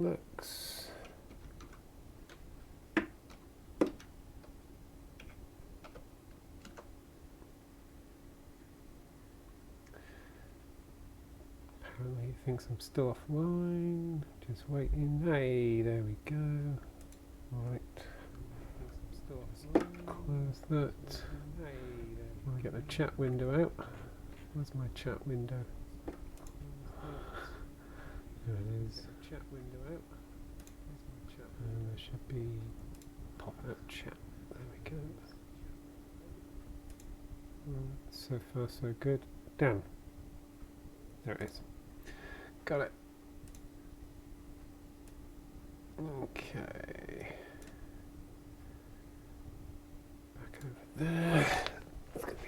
looks. Apparently he thinks I'm still offline. Just waiting. Hey, there we go. Right. Close that. I'll get the chat window out. Where's my chat window? There it is. Chat window out. And there should be pop out chat. There we go. So far so good. Down. There it is. Got it. Okay. Back over there. It's going to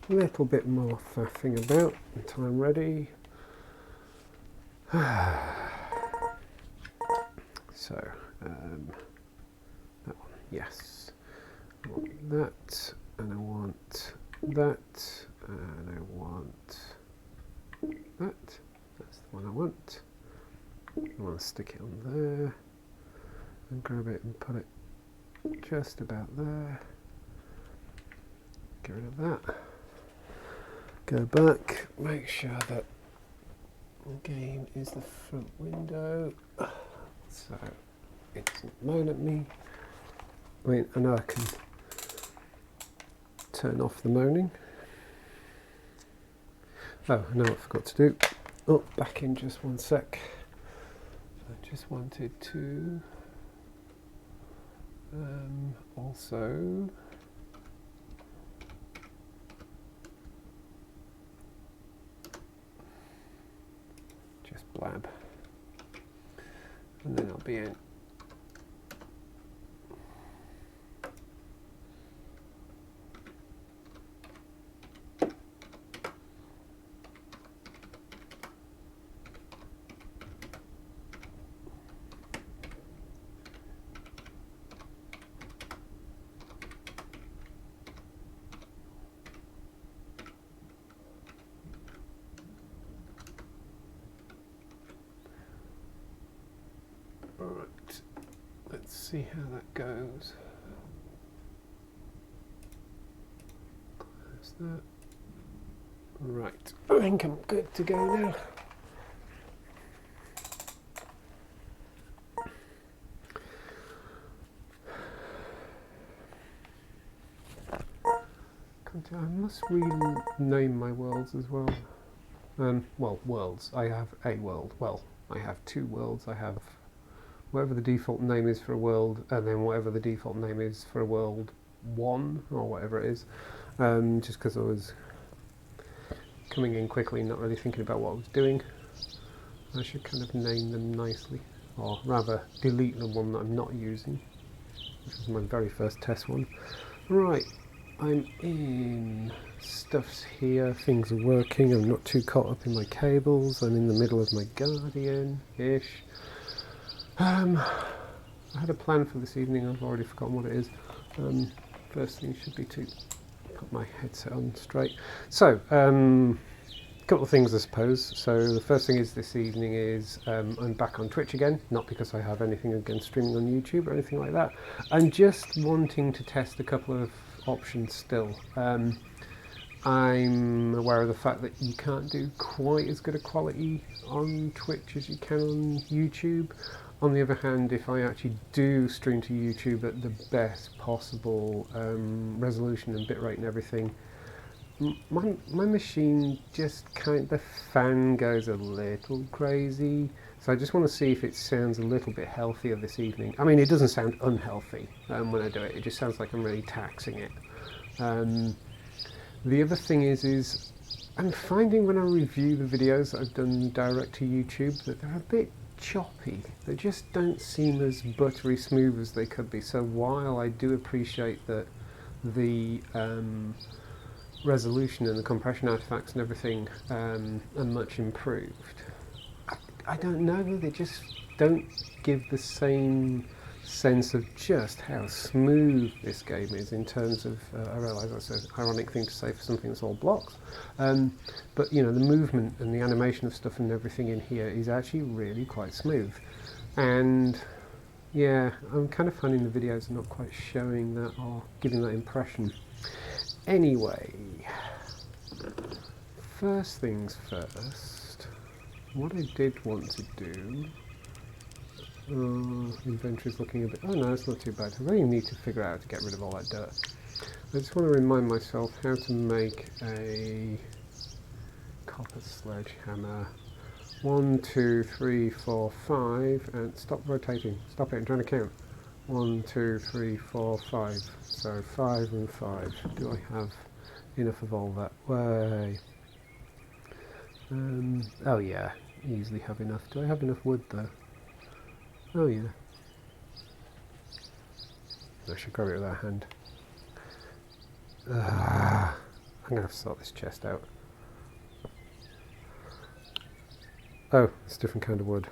be a little bit more faffing about until I'm ready. So, that one, yes. I want that, and I want that, and I want that. That's the one I want. I want to stick it on there, and grab it and put it just about there. Get rid of that. Go back, make sure that the game is the front window, so it doesn't moan at me. I mean, I know I can turn off the moaning. Oh, I know what I forgot to do. Oh, back in just one sec. I just wanted to also just blab, and then I'll be in. Alright, let's see how that goes. Close that. Right, I think I'm good to go now. I must rename my worlds as well. Well, worlds. I have a world. Well, I have two worlds. I have whatever the default name is for a world, and then whatever the default name is for a world 1, or whatever it is. Just because I was coming in quickly, not really thinking about what I was doing. I should kind of name them nicely, or rather delete the one that I'm not using, which was my very first test one. Right, I'm in. Stuff's here, things are working, I'm not too caught up in my cables, I'm in the middle of my Guardian-ish. I had a plan for this evening, I've already forgotten what it is. First thing should be to put my headset on straight. So, a couple of things I suppose. So the first thing is this evening is I'm back on Twitch again, not because I have anything against streaming on YouTube or anything like that. I'm just wanting to test a couple of options still. I'm aware of the fact that you can't do quite as good a quality on Twitch as you can on YouTube. On the other hand, if I actually do stream to YouTube at the best possible resolution and bitrate and everything, my machine just the fan goes a little crazy. So I just want to see if it sounds a little bit healthier this evening. I mean, it doesn't sound unhealthy when I do it. It just sounds like I'm really taxing it. The other thing is I'm finding when I review the videos that I've done direct to YouTube that they're a bit choppy. They just don't seem as buttery smooth as they could be. So while I do appreciate that the resolution and the compression artifacts and everything are much improved, I don't know, they just don't give the same sense of just how smooth this game is in terms of, I realise that's an ironic thing to say for something that's all blocks, but you know, the movement and the animation of stuff and everything in here is actually really quite smooth. And yeah, I'm kind of finding the videos are not quite showing that or giving that impression. Anyway, first things first, what I did want to do, inventory's looking a bit, oh no, it's not too bad. I really need to figure out how to get rid of all that dirt. I just want to remind myself how to make a copper sledgehammer. 1, 2, 3, 4, 5, and stop rotating. Stop it, I'm trying to count. 1, 2, 3, 4, 5. So 5 and 5. Do I have enough of all that? Way. Oh yeah, easily have enough. Do I have enough wood though? Oh yeah. I should grab it with that hand. I'm going to have to sort this chest out. Oh, it's a different kind of wood.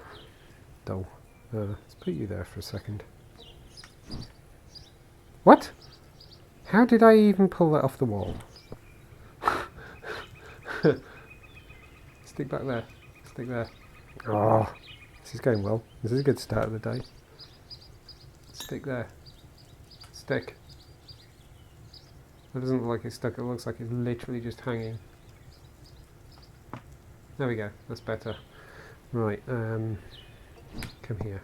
Dull. Let's put you there for a second. What? How did I even pull that off the wall? Stick back there. Stick there. Oh, this is going well. This is a good start of the day. Stick there. Stick. That doesn't look like it's stuck. It looks like it's literally just hanging. There we go. That's better. Right, come here.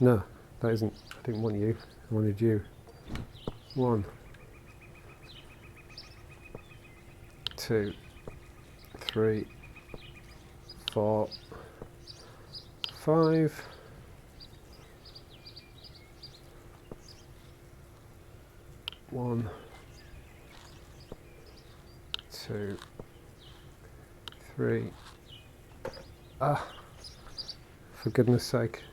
No, that isn't. I didn't want you. I wanted you. 1, 2, 3, 4, 5. 1, 2, 3. For goodness sake.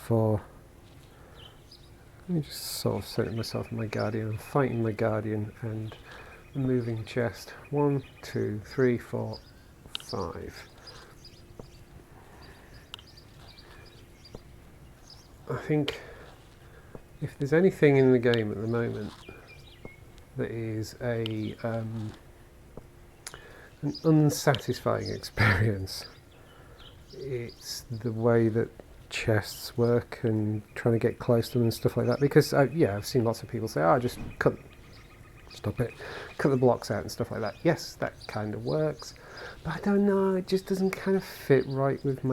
4. Let me just sort of set myself in my guardian. I'm fighting my guardian and a moving chest. 1, 2, 3, 4, 5. I think if there's anything in the game at the moment that is an unsatisfying experience, it's the way that chests work and trying to get close to them and stuff like that. Because yeah, I've seen lots of people say, "Oh, just cut the blocks out and stuff like that." Yes, that kind of works, but I don't know. It just doesn't kind of fit right with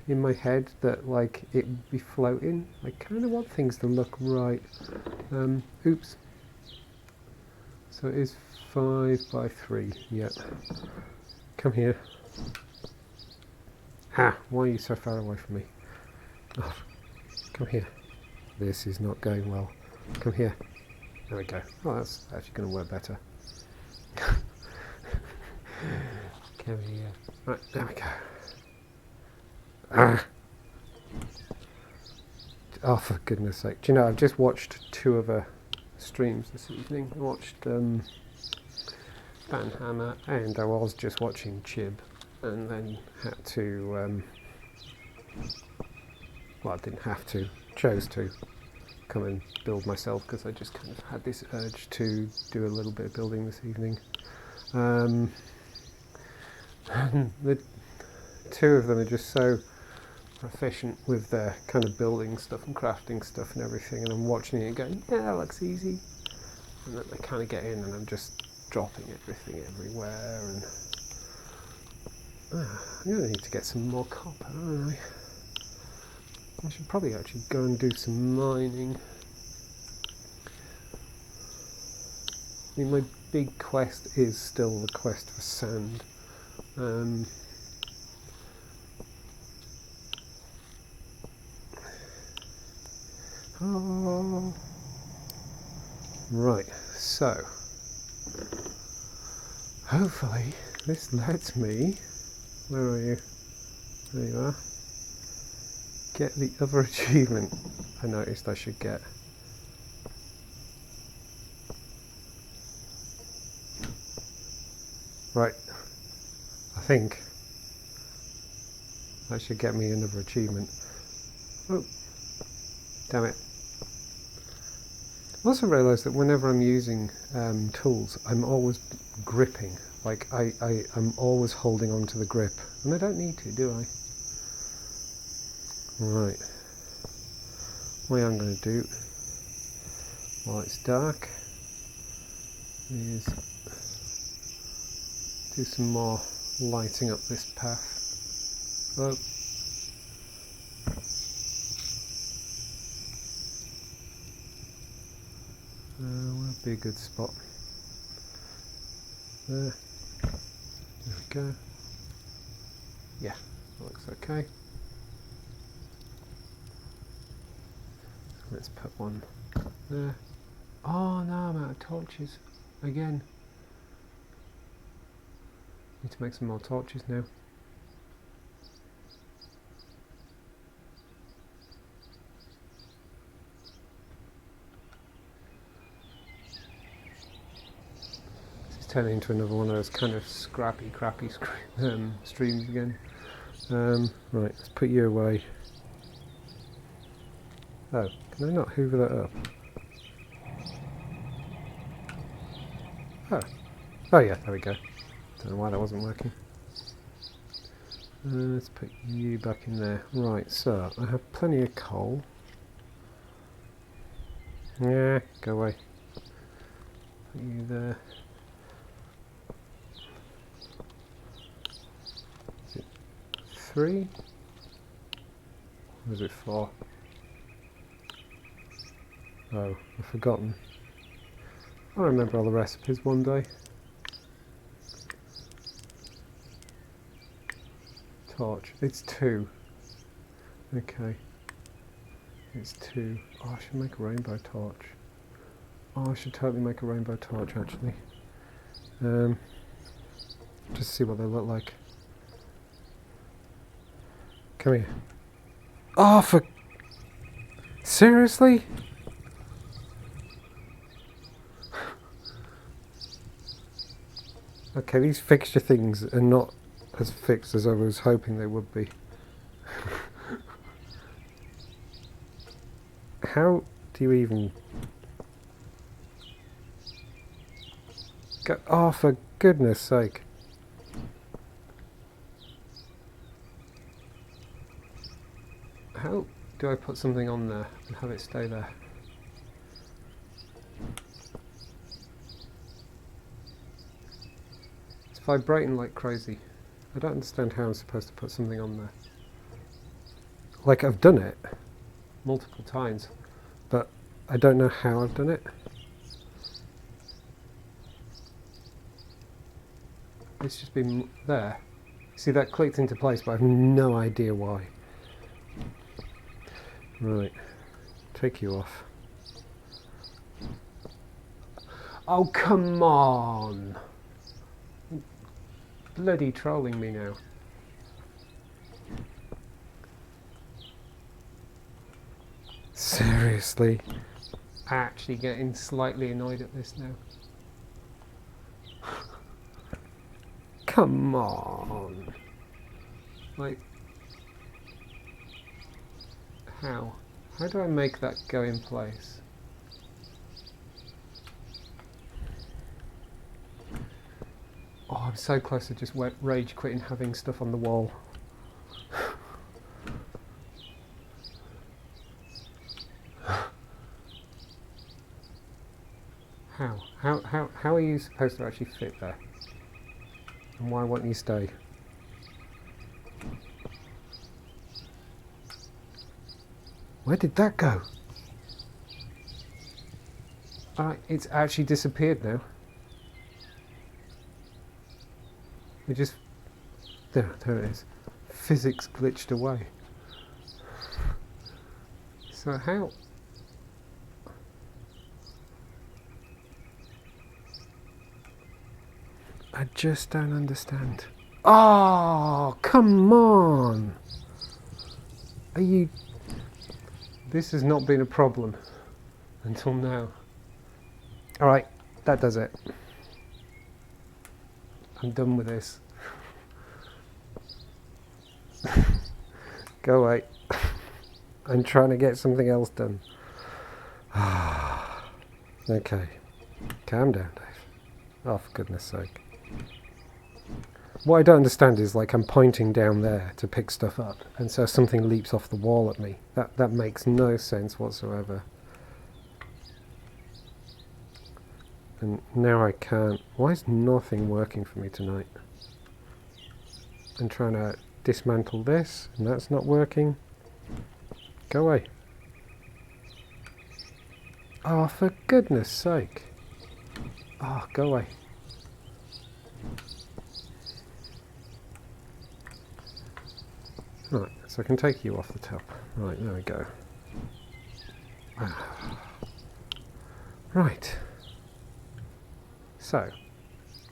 in my head that like it would be floating. I kind of want things to look right. Oops. So it is 5 by 3. Yep. Come here. Ha! Why are you so far away from me? Oh, come here. This is not going well. Come here. There we go. Oh, that's actually going to work better. Come here. Right, there we go. Ah. Oh, for goodness sake. Do you know, I've just watched 2 other streams this evening. I watched Banhammer, and I was just watching Chib, and then had to, well, I didn't have to, chose to come and build myself because I just kind of had this urge to do a little bit of building this evening. And the 2 of them are just so proficient with their kind of building stuff and crafting stuff and everything, and I'm watching it going, yeah, that looks easy, and then I kind of get in and I'm just dropping everything everywhere, and I'm going to need to get some more copper, aren't I should probably actually go and do some mining. I mean, my big quest is still the quest for sand. Oh. Right, so hopefully this lets me, where are you? There you are, get the other achievement I noticed I should get. Right, I think that should get me another achievement. Oh, damn it. I also realised that whenever I'm using tools, I'm always gripping. Like, I'm always holding on to the grip. And I don't need to, do I? Right. What I'm going to do while it's dark is do some more lighting up this path. Oh. Where'd be a good spot? There. There we go. Yeah, looks okay. Let's put one there. Oh no, I'm out of torches again. Need to make some more torches now. This is turning into another one of those kind of scrappy, crappy streams again. Right, let's put you away. Oh, can I not hoover that up? Oh, oh yeah, there we go. Don't know why that wasn't working. Let's put you back in there. Right, so I have plenty of coal. Yeah, go away. Put you there. Is it 3? Or is it 4? Oh, I've forgotten. I'll remember all the recipes one day. Torch. It's 2. Okay. It's 2. Oh, I should make a rainbow torch. Oh, I should totally make a rainbow torch actually. Just see what they look like. Come here. Oh, for... Seriously? Okay, these fixture things are not as fixed as I was hoping they would be. How do you even... Go... Oh, for goodness sake. How do I put something on there and have it stay there? It's vibrating like crazy. I don't understand how I'm supposed to put something on there. Like, I've done it multiple times, but I don't know how I've done it. It's just been there. See, that clicked into place, but I have no idea why. Right, take you off. Oh, come on! Bloody trolling me now. Seriously? Actually getting slightly annoyed at this now. Come on! Like... How? How do I make that go in place? Oh, I'm so close to just rage quitting having stuff on the wall. How are you supposed to actually fit there? And why won't you stay? Where did that go? It's actually disappeared now. It just... There it is. Physics glitched away. So how... I just don't understand. Oh, come on! Are you... This has not been a problem until now. Alright, that does it. I'm done with this. Go away. I'm trying to get something else done. Okay. Calm down, Dave. Oh, for goodness sake. What I don't understand is, like, I'm pointing down there to pick stuff up, and so something leaps off the wall at me. That makes no sense whatsoever. And now I can't. Why is nothing working for me tonight? I'm trying to dismantle this, and that's not working. Go away. Oh, for goodness sake. Oh, go away. Right, so I can take you off the top. Right, there we go. Right. So,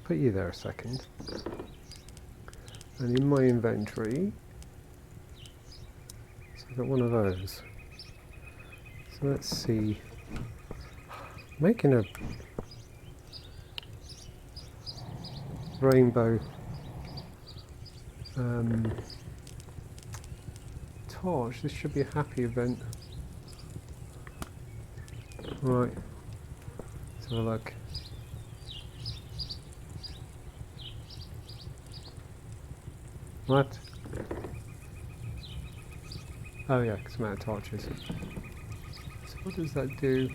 put you there a second. And in my inventory, so I've got one of those. So let's see. Making a rainbow torch. This should be a happy event. Right. Let's have a look. What? Oh yeah, because I'm out of torches. So what does that do?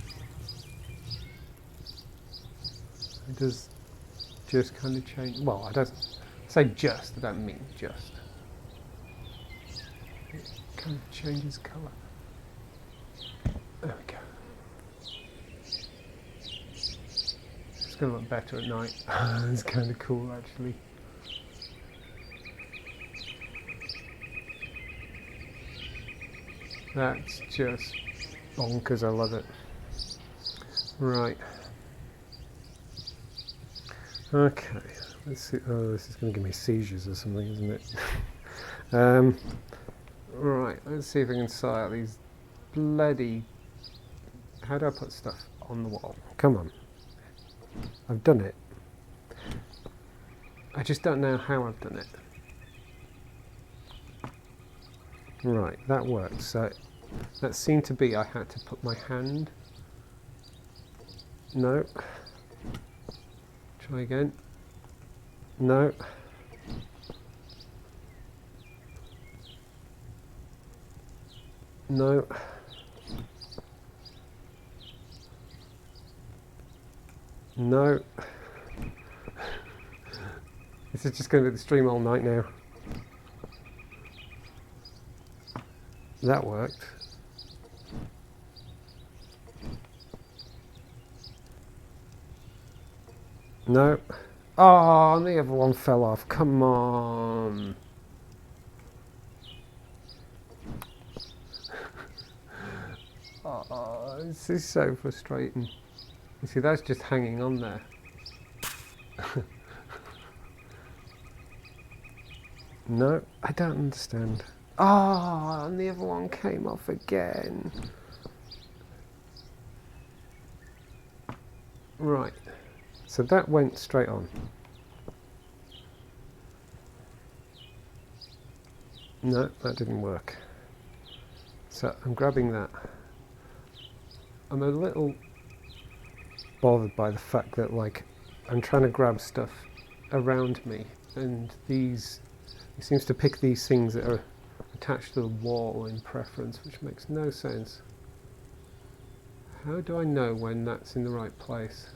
It does just kind of change. Well, I don't say just, I don't mean just. It kind of changes colour. There we go. It's going to look better at night. It's kind of cool actually. That's just bonkers, I love it. Right. Okay, let's see. Oh, this is going to give me seizures or something, isn't it? Right, let's see if I can sort out these bloody... How do I put stuff on the wall? Come on. I've done it. I just don't know how I've done it. Right, that worked. So that seemed to be I had to put my hand... No. Try again. No. No. No. This is just going to be the stream all night now. That worked. No. Oh, and the other one fell off. Come on. Oh, this is so frustrating. You see, that's just hanging on there. No, I don't understand. Oh, and the other one came off again. Right. So that went straight on. No, that didn't work. So I'm grabbing that. I'm a little bothered by the fact that, like, I'm trying to grab stuff around me, and these, it seems to pick these things that are attached to the wall in preference, which makes no sense. How do I know when that's in the right place?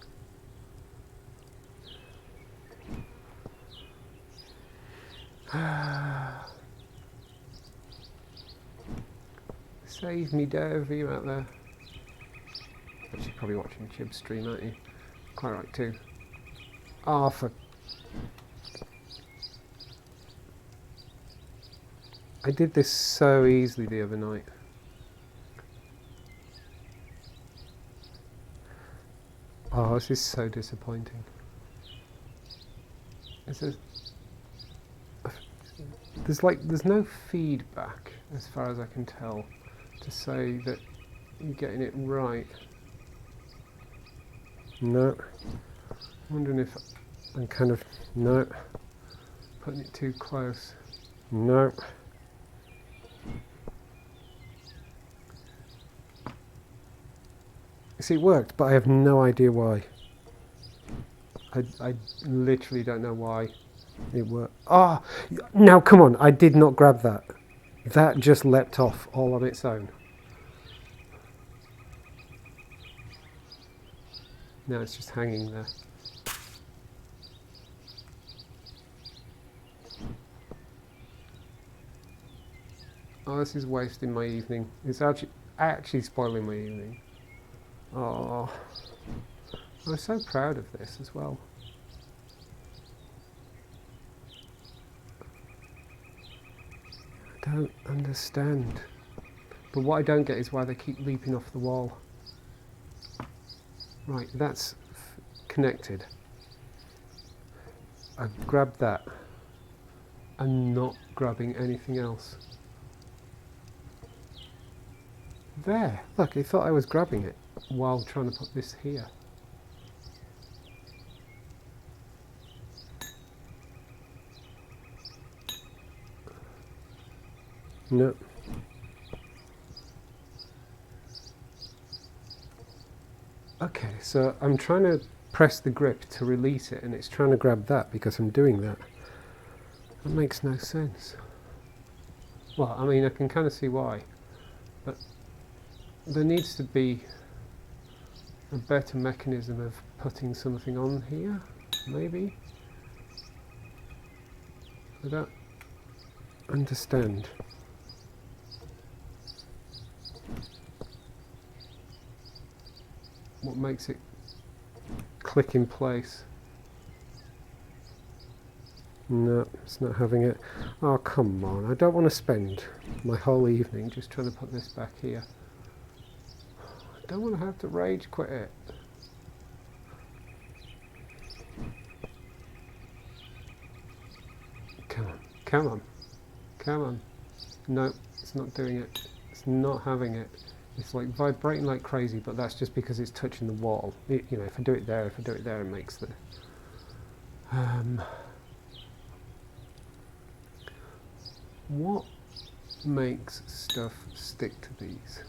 Save me, Dev, you out there. Actually, probably watching Chib's stream, aren't you? Quite right too. Oh, for... I did this so easily the other night. Oh, this is so disappointing. There's no feedback, as far as I can tell, to say that you're getting it right. No. I'm wondering if I'm kind of... No. Putting it too close. No. You see, it worked, but I have no idea why. I literally don't know why. It worked. Oh, now come on, I did not grab that. That just leapt off all on its own. Now it's just hanging there. Oh, this is wasting my evening. It's actually spoiling my evening. Oh, I'm so proud of this as well. I don't understand. But what I don't get is why they keep leaping off the wall. Right, that's connected. I've grabbed that. I'm not grabbing anything else. There, look, he thought I was grabbing it while trying to put this here. No. Okay, so I'm trying to press the grip to release it and it's trying to grab that because I'm doing that. That makes no sense. Well, I mean, I can kind of see why, but there needs to be a better mechanism of putting something on here, maybe? I don't understand. What makes it click in place? No, it's not having it. Oh, come on. I don't want to spend my whole evening just trying to put this back here. I don't want to have to rage quit it. Come on, come on, come on. No, it's not doing it. It's not having it. It's like vibrating like crazy, but that's just because it's touching the wall. You know, if I do it there, it makes the... What makes stuff stick to these?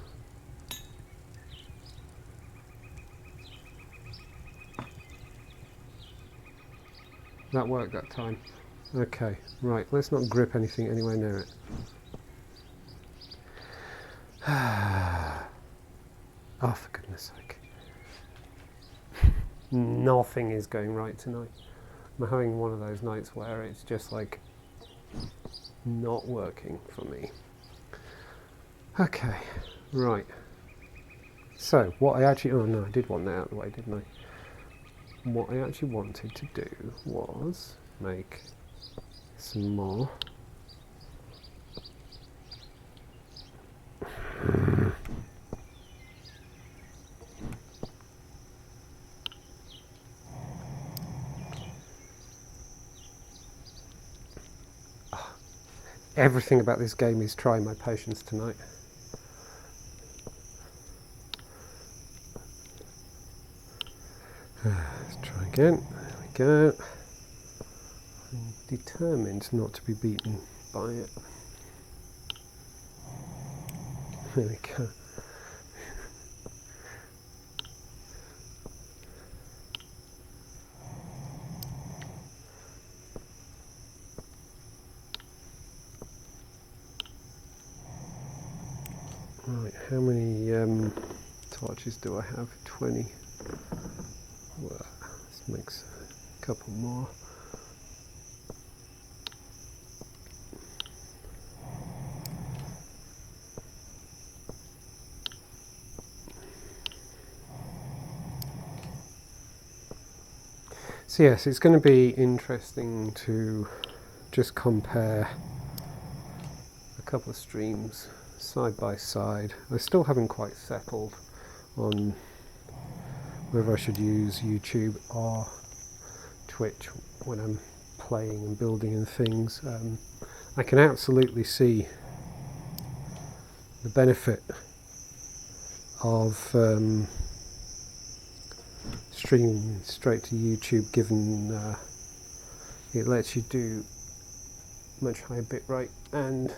That worked that time. Okay, right, let's not grip anything anywhere near it. Oh, for goodness sake. Nothing is going right tonight. I'm having one of those nights where it's just like not working for me. Okay, right. So, what I actually... Oh no, I did want that out of the way, didn't I? What I actually wanted to do was make some more. Everything about this game is trying my patience tonight. Let's try again. There we go. I'm determined not to be beaten by it. There we go. Right, how many torches do I have? 20. Well, this makes a couple more. So yes, it's going to be interesting to just compare a couple of streams side by side. I still haven't quite settled on whether I should use YouTube or Twitch when I'm playing and building and things. I can absolutely see the benefit of streaming straight to YouTube, given it lets you do much higher bitrate and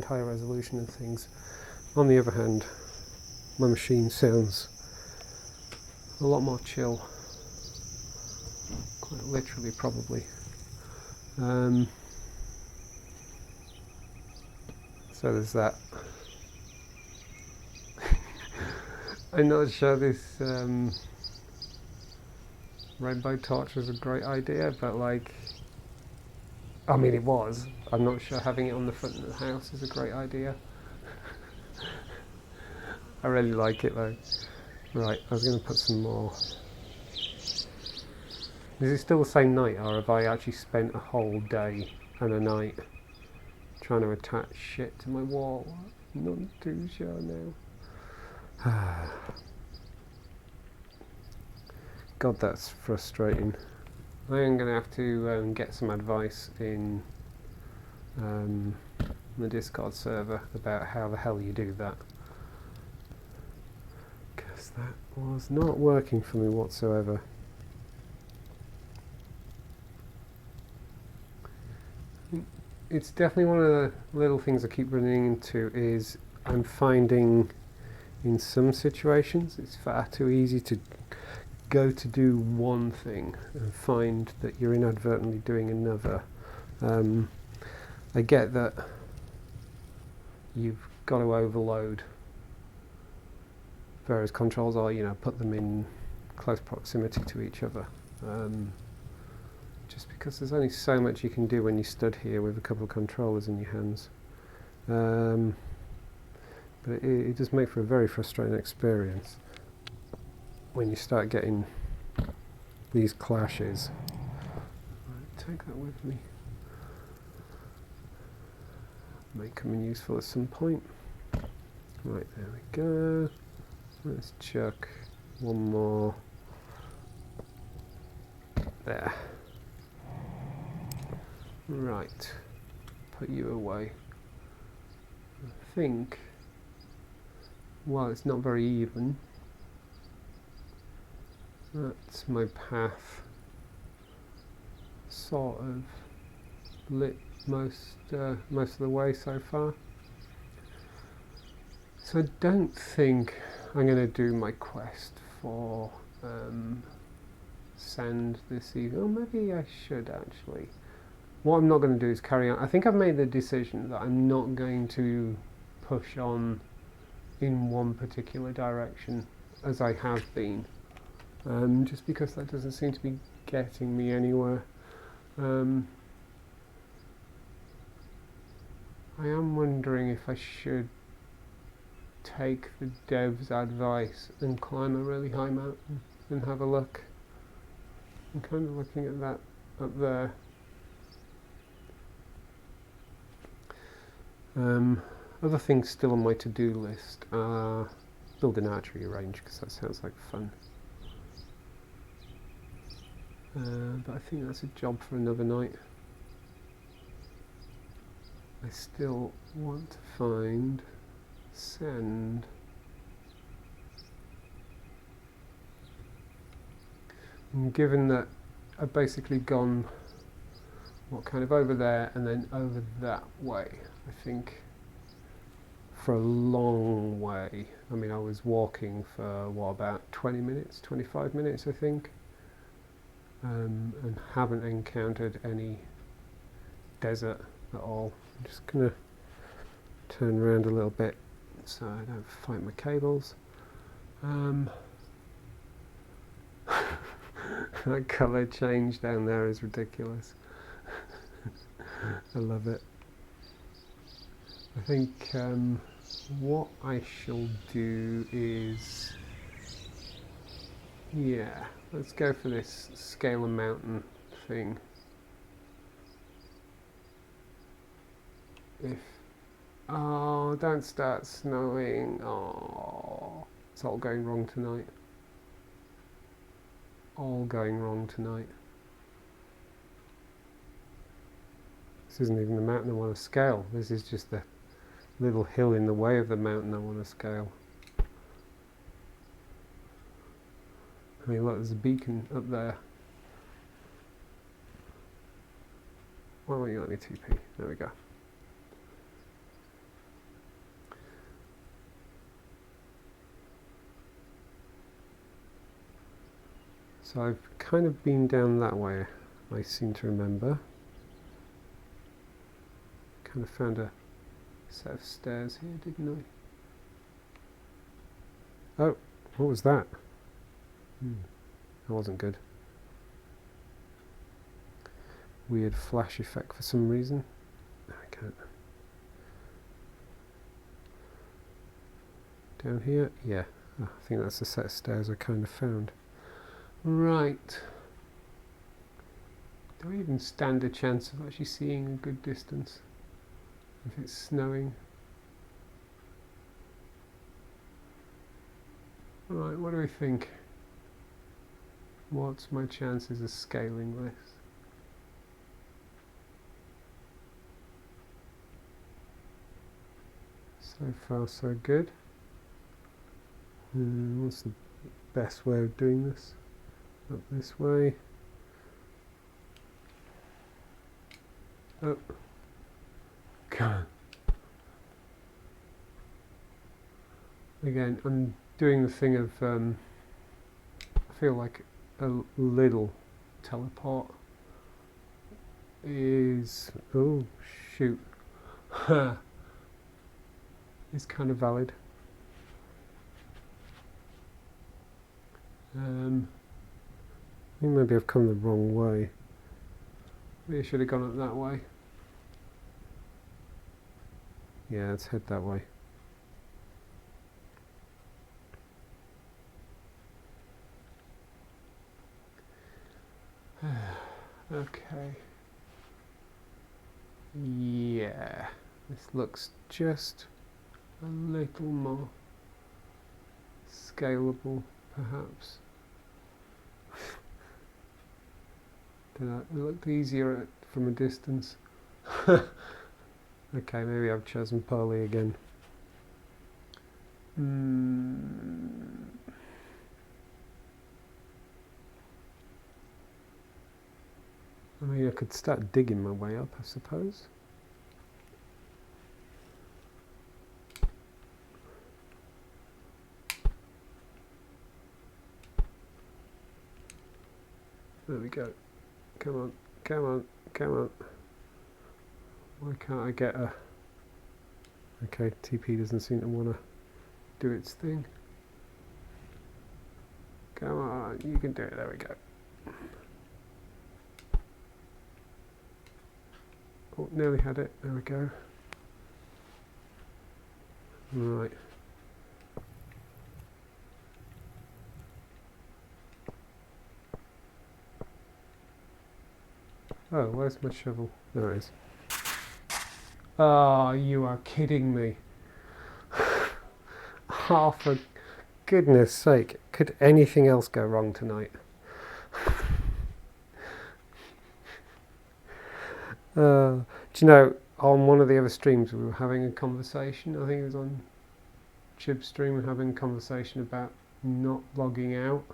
higher resolution and things. On the other hand, my machine sounds a lot more chill Quite literally, probably. So there's that. I'm not sure this rainbow torch was a great idea, but like, I mean it was. I'm not sure having it on the front of the house is a great idea. I really like it though. Right, I was going to put some more. Is it still the same night, or have I actually spent a whole day and a night trying to attach shit to my wall? I'm not too sure now. God, that's frustrating. I am going to have to get some advice in the Discord server about how the hell you do that. Because that was not working for me whatsoever. It's definitely one of the little things I keep running into is I'm finding in some situations it's far too easy to go to do one thing and find that you're inadvertently doing another. I get that you've got to overload various controls, or put them in close proximity to each other. Just because there's only so much you can do when you stood here with a couple of controllers in your hands. But it does make for a very frustrating experience when you start getting these clashes. Right, take that with me. May come in useful at some point. Right, there we go. Let's chuck one more there. Right, put you away. I think, while it's not very even, that's my path sort of lit most of the way so far. So I don't think I'm going to do my quest for sand this evening. Oh, maybe I should actually. What I'm not going to do is carry on. I think I've made the decision that I'm not going to push on in one particular direction as I have been, just because that doesn't seem to be getting me anywhere. I am wondering if I should take the dev's advice and climb a really high mountain and have a look. I'm kind of looking at that up there. Other things still on my to-do list are build an archery range, because that sounds like fun. But I think that's a job for another night. I still want to find sand. And given that I've basically gone kind of over there and then over that way, I think for a long way. I mean, I was walking for about 20 minutes, 25 minutes I think, and haven't encountered any desert at all. I'm just gonna turn around a little bit so I don't fight my cables. That colour change down there is ridiculous. I love it. I think what I shall do is, let's go for this scale a mountain thing. Oh, don't start snowing. Oh, it's all going wrong tonight. All going wrong tonight. This isn't even the mountain I want to scale. This is just the little hill in the way of the mountain I want to scale. I mean, look, there's a beacon up there. Why won't you let me TP? There we go. So I've kind of been down that way, I seem to remember. Kind of found a set of stairs here, didn't I? Oh, what was that? That wasn't good. Weird flash effect for some reason. I can't. Down here? Yeah. I think that's the set of stairs I kind of found. Right. Do I even stand a chance of actually seeing a good distance if it's snowing? Right, what do we think? What's my chances of scaling this? So far so good. What's the best way of doing this? Up this way. Oh. God. Again, I'm doing the thing of, I feel like a little teleport is, oh shoot, is kind of valid. I think maybe I've come the wrong way. Maybe I should have gone up that way. Yeah, let's head that way. Okay. Yeah, this looks just a little more scalable, perhaps. It looked easier from a distance. Okay, maybe I've chosen poorly again. I mean, I could start digging my way up, I suppose. There we go. Come on, come on, come on. Why can't I get a... Okay, TP doesn't seem to want to do its thing. Come on, you can do it. There we go. Oh, nearly had it. There we go. Right. Oh, where's my shovel? There it is. Oh, you are kidding me. Oh, for goodness sake. Could anything else go wrong tonight? Do you know, on one of the other streams we were having a conversation. I think it was on Chib's stream. We were having a conversation about not logging out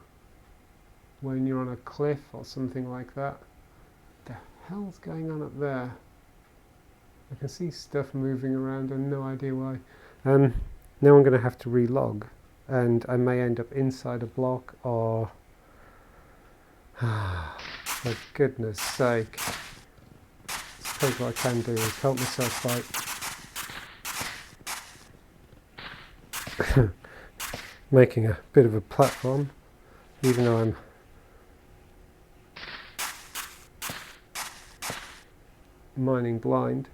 when you're on a cliff or something like that. What the hell's going on up there? I can see stuff moving around and no idea why. Now I'm going to have to relog, and I may end up inside a block or... For goodness sake. I suppose what I can do is help myself by making a bit of a platform, even though I'm mining blind.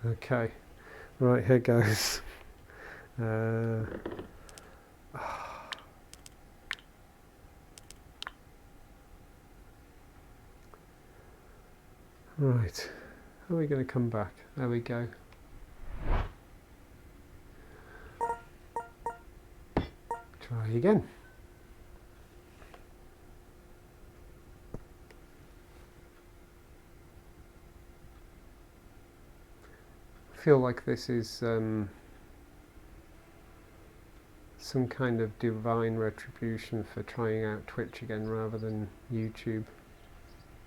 Okay, right, here goes. Right, how are we going to come back? There we go. Try again. I feel like this is some kind of divine retribution for trying out Twitch again rather than YouTube,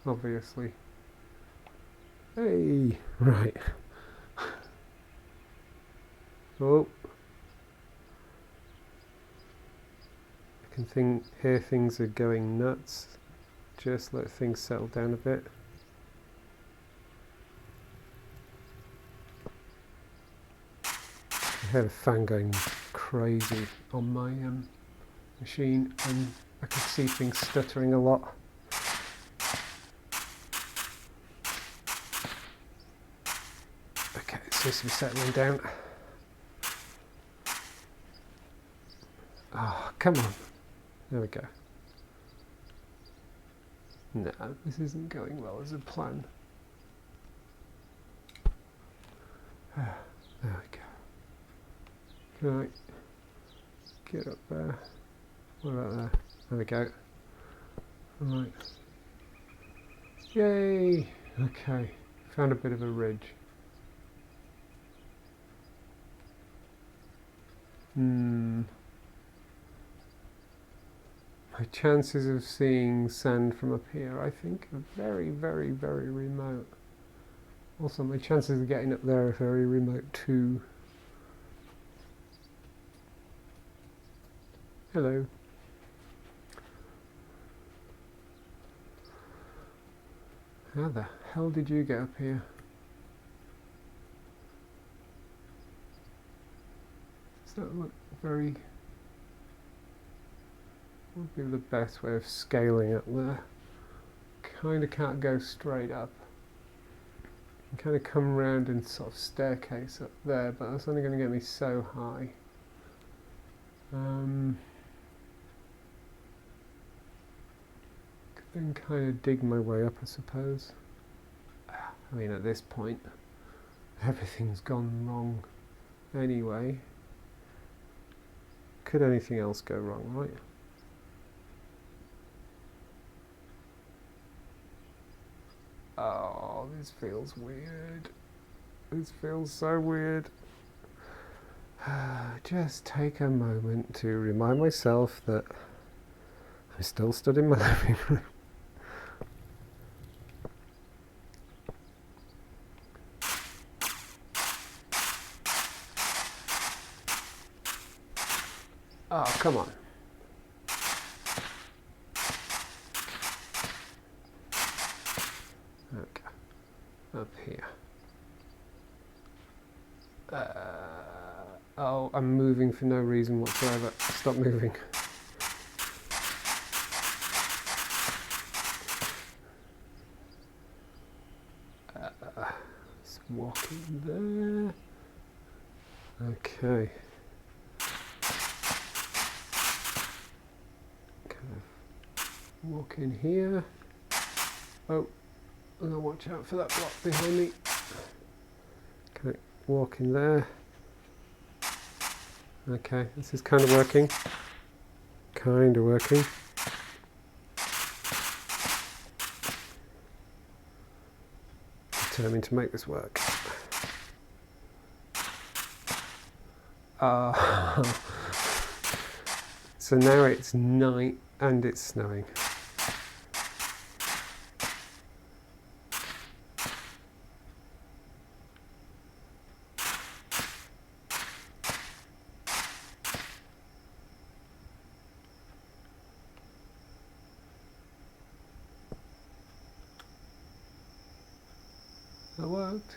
obviously. Hey, right. Oh. I can hear things are going nuts. Just let things settle down a bit. I heard a fan going crazy on my machine, and I could see things stuttering a lot. Okay, it seems to be settling down. Oh, come on. There we go. No, this isn't going well as a plan. There we go. Can I get up there? What about there? There we go. Right. Yay! Okay, found a bit of a ridge. My chances of seeing sand from up here, I think, are very, very, very remote. Also, my chances of getting up there are very remote too. Hello. How the hell did you get up here? Does that look very... Would be the best way of scaling up there. Kind of can't go straight up. You kind of come round and sort of staircase up there, but that's only going to get me so high. Could then kind of dig my way up, I suppose. I mean, at this point, everything's gone wrong anyway. Could anything else go wrong, right? Oh, this feels weird. This feels so weird. Just take a moment to remind myself that I'm still stood in my living room. Oh, come on. Okay, up here. Oh, I'm moving for no reason whatsoever. Stop moving. Let's walk in there. Okay. Kind of walk in here. Oh, and I'll watch out for that block behind me. Okay, walk in there. Okay, this is kind of working. Kind of working. Determined to make this work. So now it's night and it's snowing. That worked.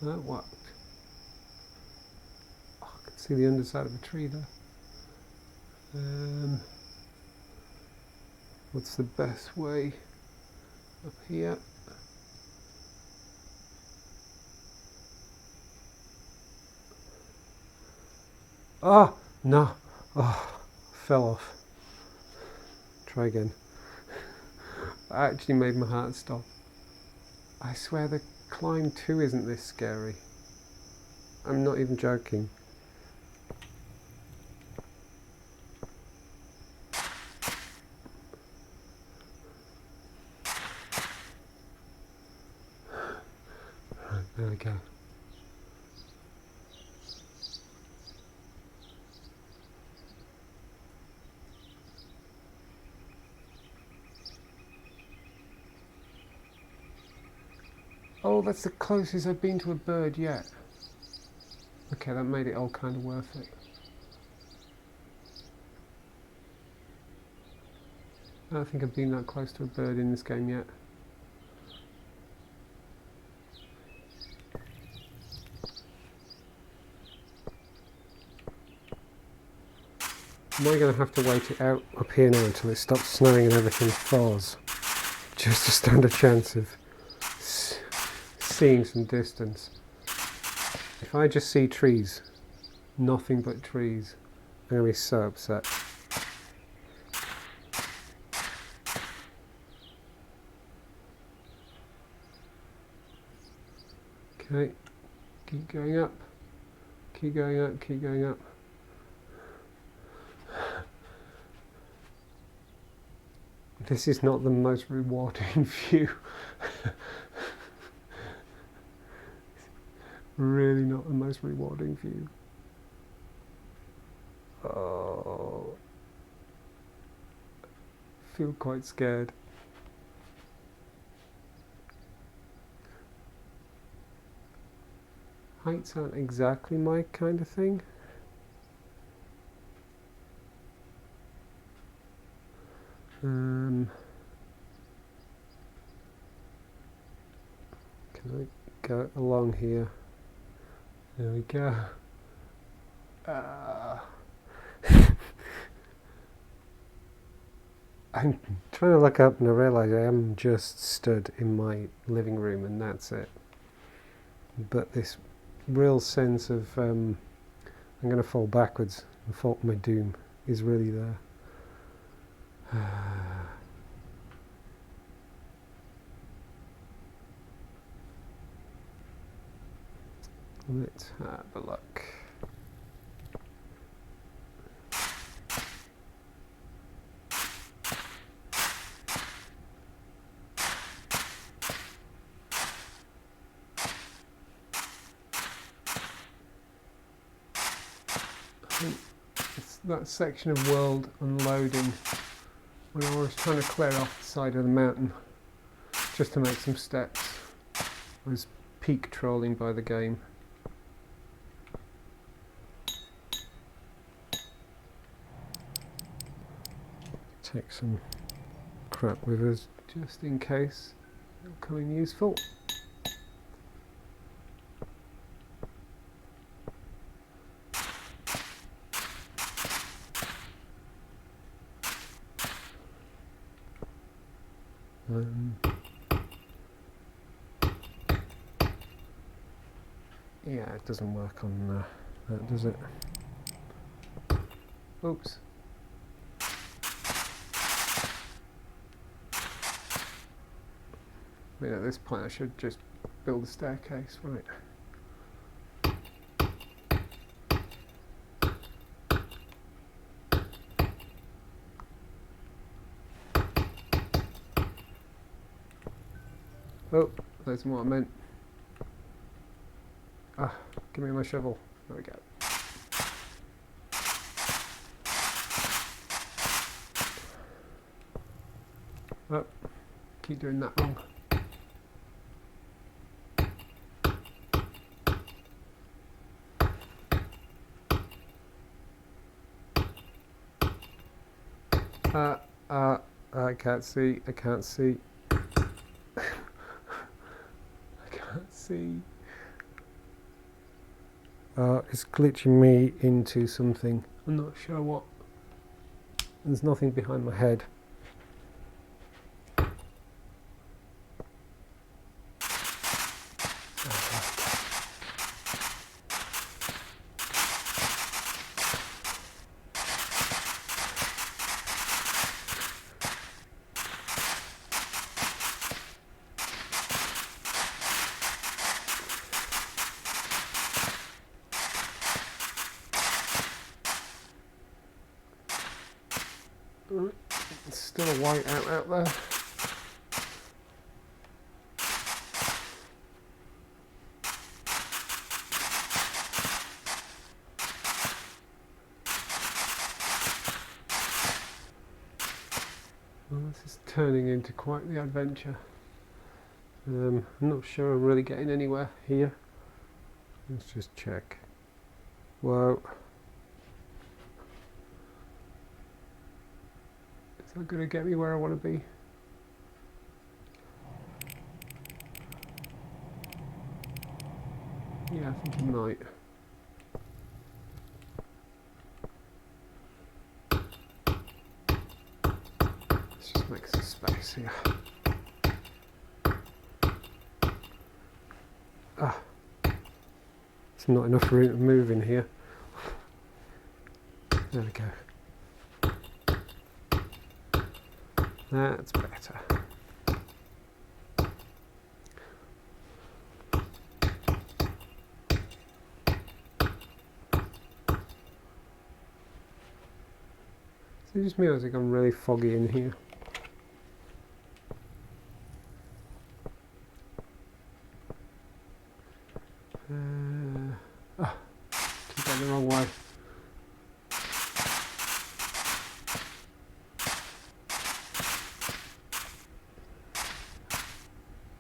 That worked. Oh, I can see the underside of a tree there. What's the best way? Up here. Oh, no. Oh, fell off. Try again. I actually made my heart stop. I swear the climb 2 isn't this scary. I'm not even joking. Right, there we go. Oh, that's the closest I've been to a bird yet. Okay, that made it all kind of worth it. I don't think I've been that close to a bird in this game yet. Am I going to have to wait it out up here now until it stops snowing and everything thaws? Just to stand a chance of seeing some distance. If I just see trees, nothing but trees, I'm going to be so upset. Okay, keep going up, keep going up, keep going up. This is not the most rewarding view. Really not the most rewarding view. Oh, feel quite scared. Heights aren't exactly my kind of thing. Can I go along here? There we go. I'm trying to look up and I realise I am just stood in my living room and that's it. But this real sense of I'm going to fall backwards and fall to my doom is really there. Let's have a look. It's that section of world unloading when I was trying to clear off the side of the mountain just to make some steps. I was peak trolling by the game. Take some crap with us just in case it'll come in useful. Yeah, it doesn't work on that, does it? Oops. I mean, at this point I should just build a staircase, right? Oh, that's what I meant. Ah, give me my shovel. There we go. Oh, keep doing that wrong. I can't see, I can't see. I can't see. It's glitching me into something. I'm not sure what. There's nothing behind my head. It's still a white out there. Well, this is turning into quite the adventure. I'm not sure I'm really getting anywhere here. Let's just check. Whoa. that going to get me where I want to be? Yeah, I think it might. Let's just make some space here. Ah, it's not enough room to move in here. There we go. That's better. So it just feels like I'm really foggy in here. Keep going the wrong way.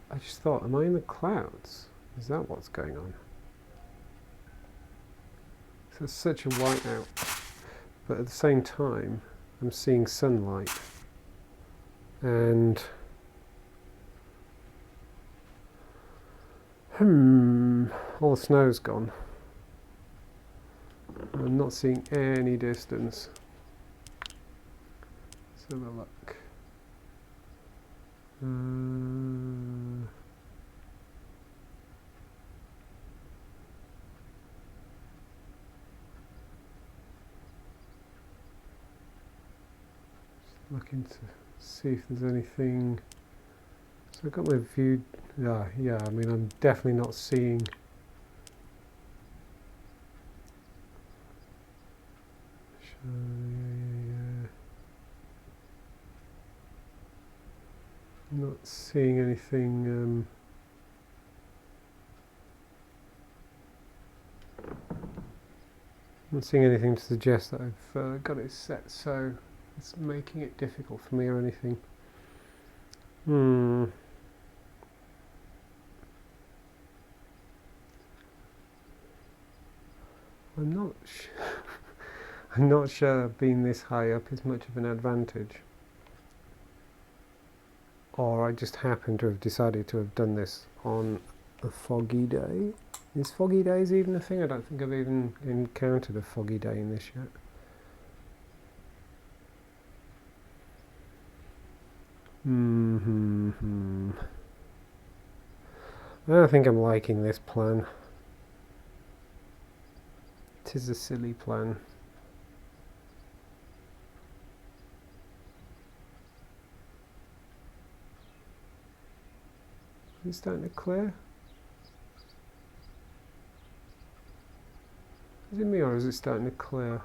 I just thought, am I in the clouds? Is that what's going on? So it's such a whiteout, but at the same time, I'm seeing sunlight, and all the snow's gone. I'm not seeing any distance. Let's have a look. Looking to see if there's anything. So I've got my view. Yeah, I mean, I'm definitely not seeing. Not seeing anything. Not seeing anything to suggest that I've got it set so it's making it difficult for me or anything. I'm not I'm not sure being this high up is much of an advantage. Or I just happen to have decided to have done this on a foggy day. Is foggy days even a thing? I don't think I've even encountered a foggy day in this yet. I don't think I'm liking this plan. It is a silly plan. Is it starting to clear? Is it me or is it starting to clear?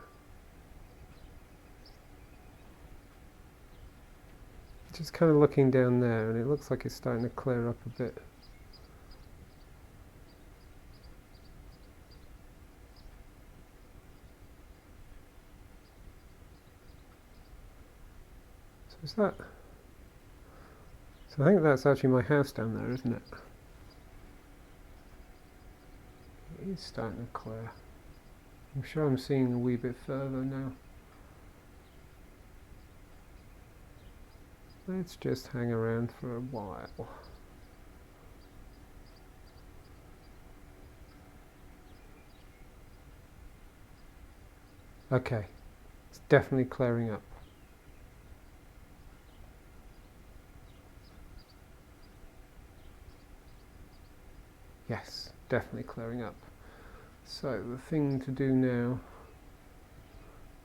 Just kind of looking down there and it looks like it's starting to clear up a bit. So is that... So I think that's actually my house down there, isn't it? It is starting to clear. I'm sure I'm seeing a wee bit further now. Let's just hang around for a while. Okay, it's definitely clearing up. Yes, definitely clearing up. So the thing to do now,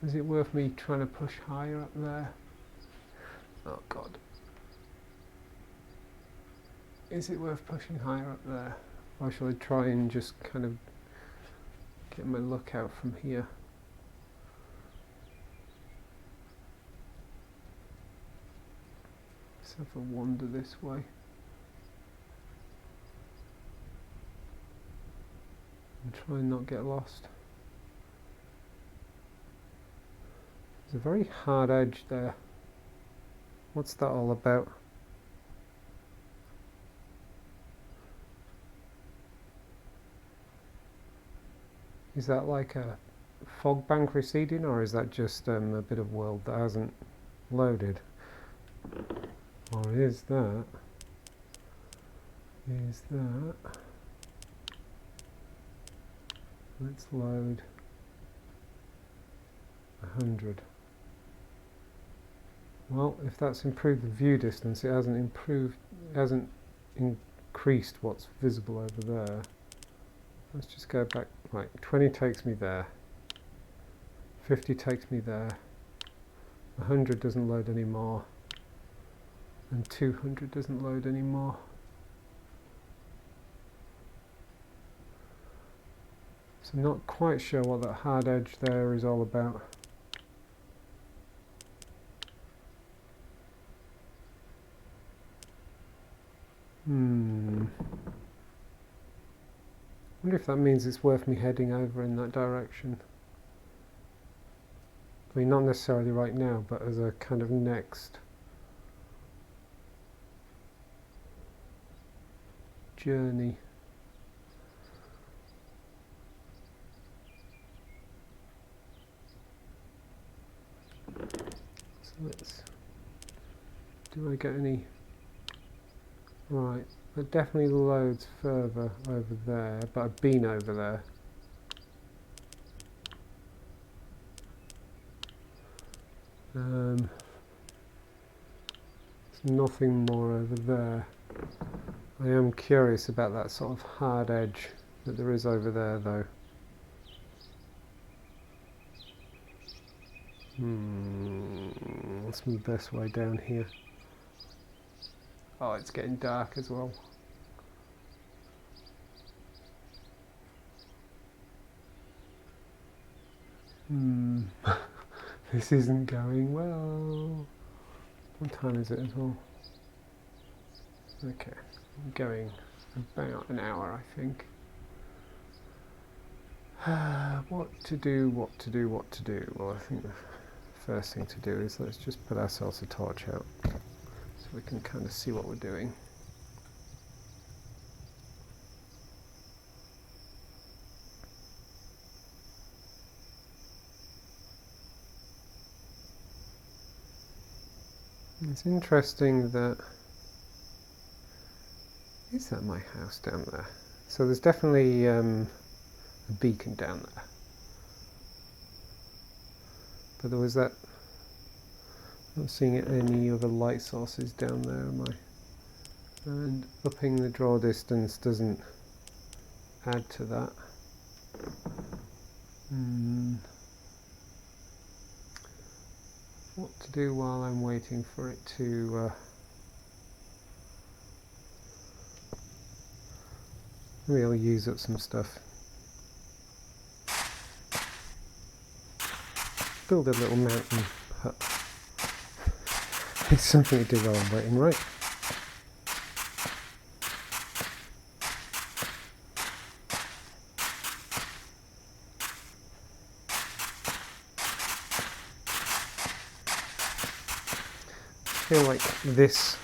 is it worth me trying to push higher up there? Oh God. Is it worth pushing higher up there? Or shall I try and just kind of get my look out from here? Let's have a wander this way. And try and not get lost. There's a very hard edge there. What's that all about? Is that like a fog bank receding, or is that just a bit of world that hasn't loaded? Or is that? Let's load 100. Well, if that's improved the view distance, it hasn't increased what's visible over there. Let's just go back. Right, 20 takes me there. 50 takes me there. 100 doesn't load anymore. And 200 doesn't load anymore. So I'm not quite sure what that hard edge there is all about. Wonder if that means it's worth me heading over in that direction. I mean, not necessarily right now, but as a kind of next journey. So do I get any? Right, it definitely loads further over there, but I've been over there. There's nothing more over there. I am curious about that sort of hard edge that there is over there, though. What's my best way down here? Oh, it's getting dark as well. This isn't going well. What time is it as well? Okay, I'm going about an hour, I think. What to do? Well, I think the first thing to do is let's just put ourselves a torch out so we can kind of see what we're doing. It's interesting that... Is that my house down there? So there's definitely a beacon down there. But there was that... Not seeing any other light sources down there, am I? And upping the draw distance doesn't add to that. What to do while I'm waiting for it to... maybe I'll use up some stuff. Build a little mountain hut. It's something to do while I'm waiting, right? I feel like this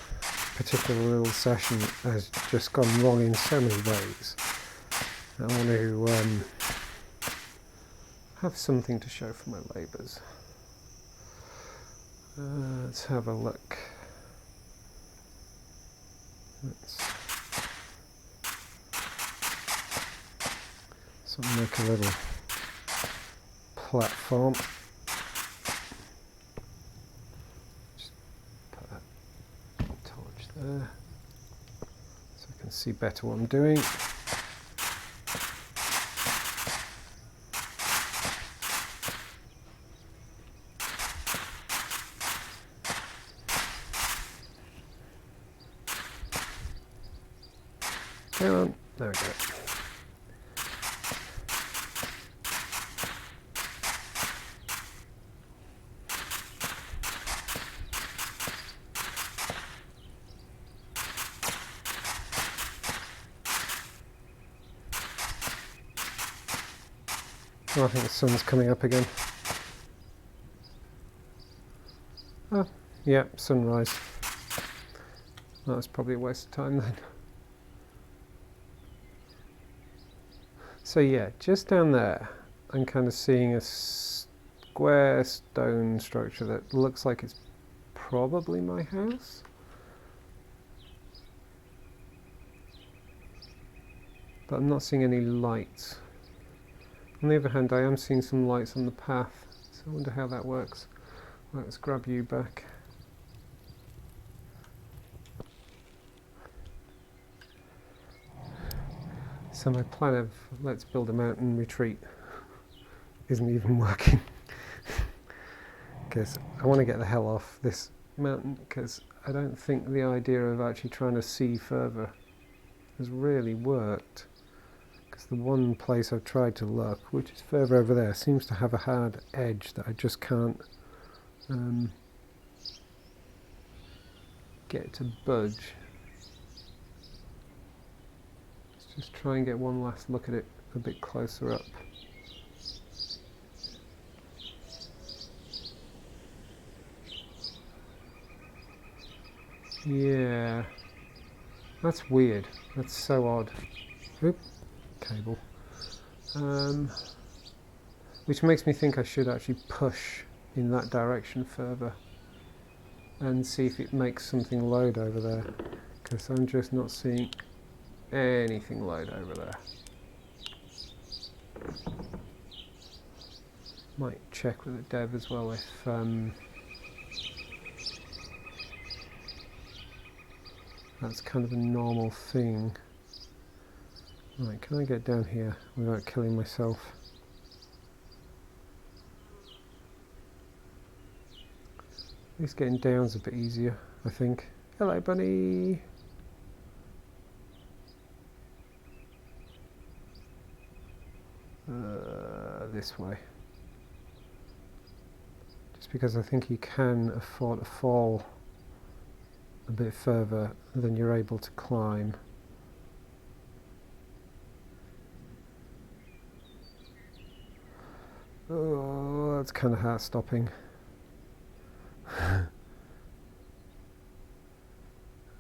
particular little session has just gone wrong in so many ways. I want to have something to show for my labours. Let's have a look. So make a little platform. Just put that torch there so I can see better what I'm doing. Hang on, there we go. Oh, I think the sun's coming up again. Oh, yeah, sunrise. That was probably a waste of time then. So yeah, just down there, I'm kind of seeing a square stone structure that looks like it's probably my house. But I'm not seeing any lights. On the other hand, I am seeing some lights on the path, so I wonder how that works. Right, let's grab you back. So my plan of let's build a mountain retreat isn't even working. Because I want to get the hell off this mountain, because I don't think the idea of actually trying to see further has really worked. Because the one place I've tried to look, which is further over there, seems to have a hard edge that I just can't get to budge. Let's just try and get one last look at it a bit closer up. Yeah, that's weird. That's so odd. Oop, cable. Which makes me think I should actually push in that direction further and see if it makes something load over there, because I'm just not seeing anything load over there. Might check with the dev as well if that's kind of a normal thing. Right, can I get down here without killing myself? At least getting down's a bit easier, I think. Hello, bunny! This way. Just because I think you can afford to fall a bit further than you're able to climb. Oh, that's kind of heart stopping.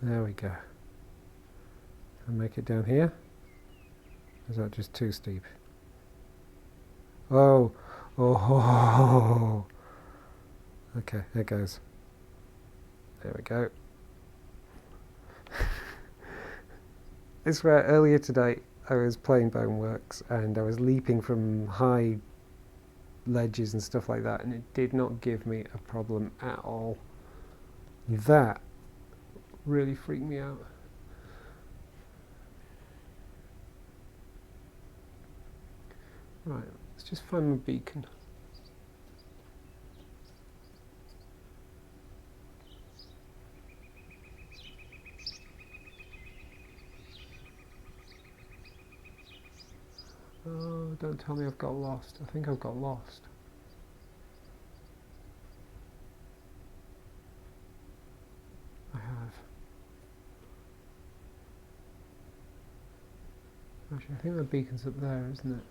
There we go. Can I make it down here? Or is that just too steep? Oh, oh, okay, there it goes. There we go. I swear, earlier today I was playing Boneworks and I was leaping from high ledges and stuff like that, and it did not give me a problem at all. That really freaked me out. Right, let's just find my beacon. Oh, don't tell me I've got lost. I think I've got lost. I have. Actually, I think the beacon's up there, isn't it?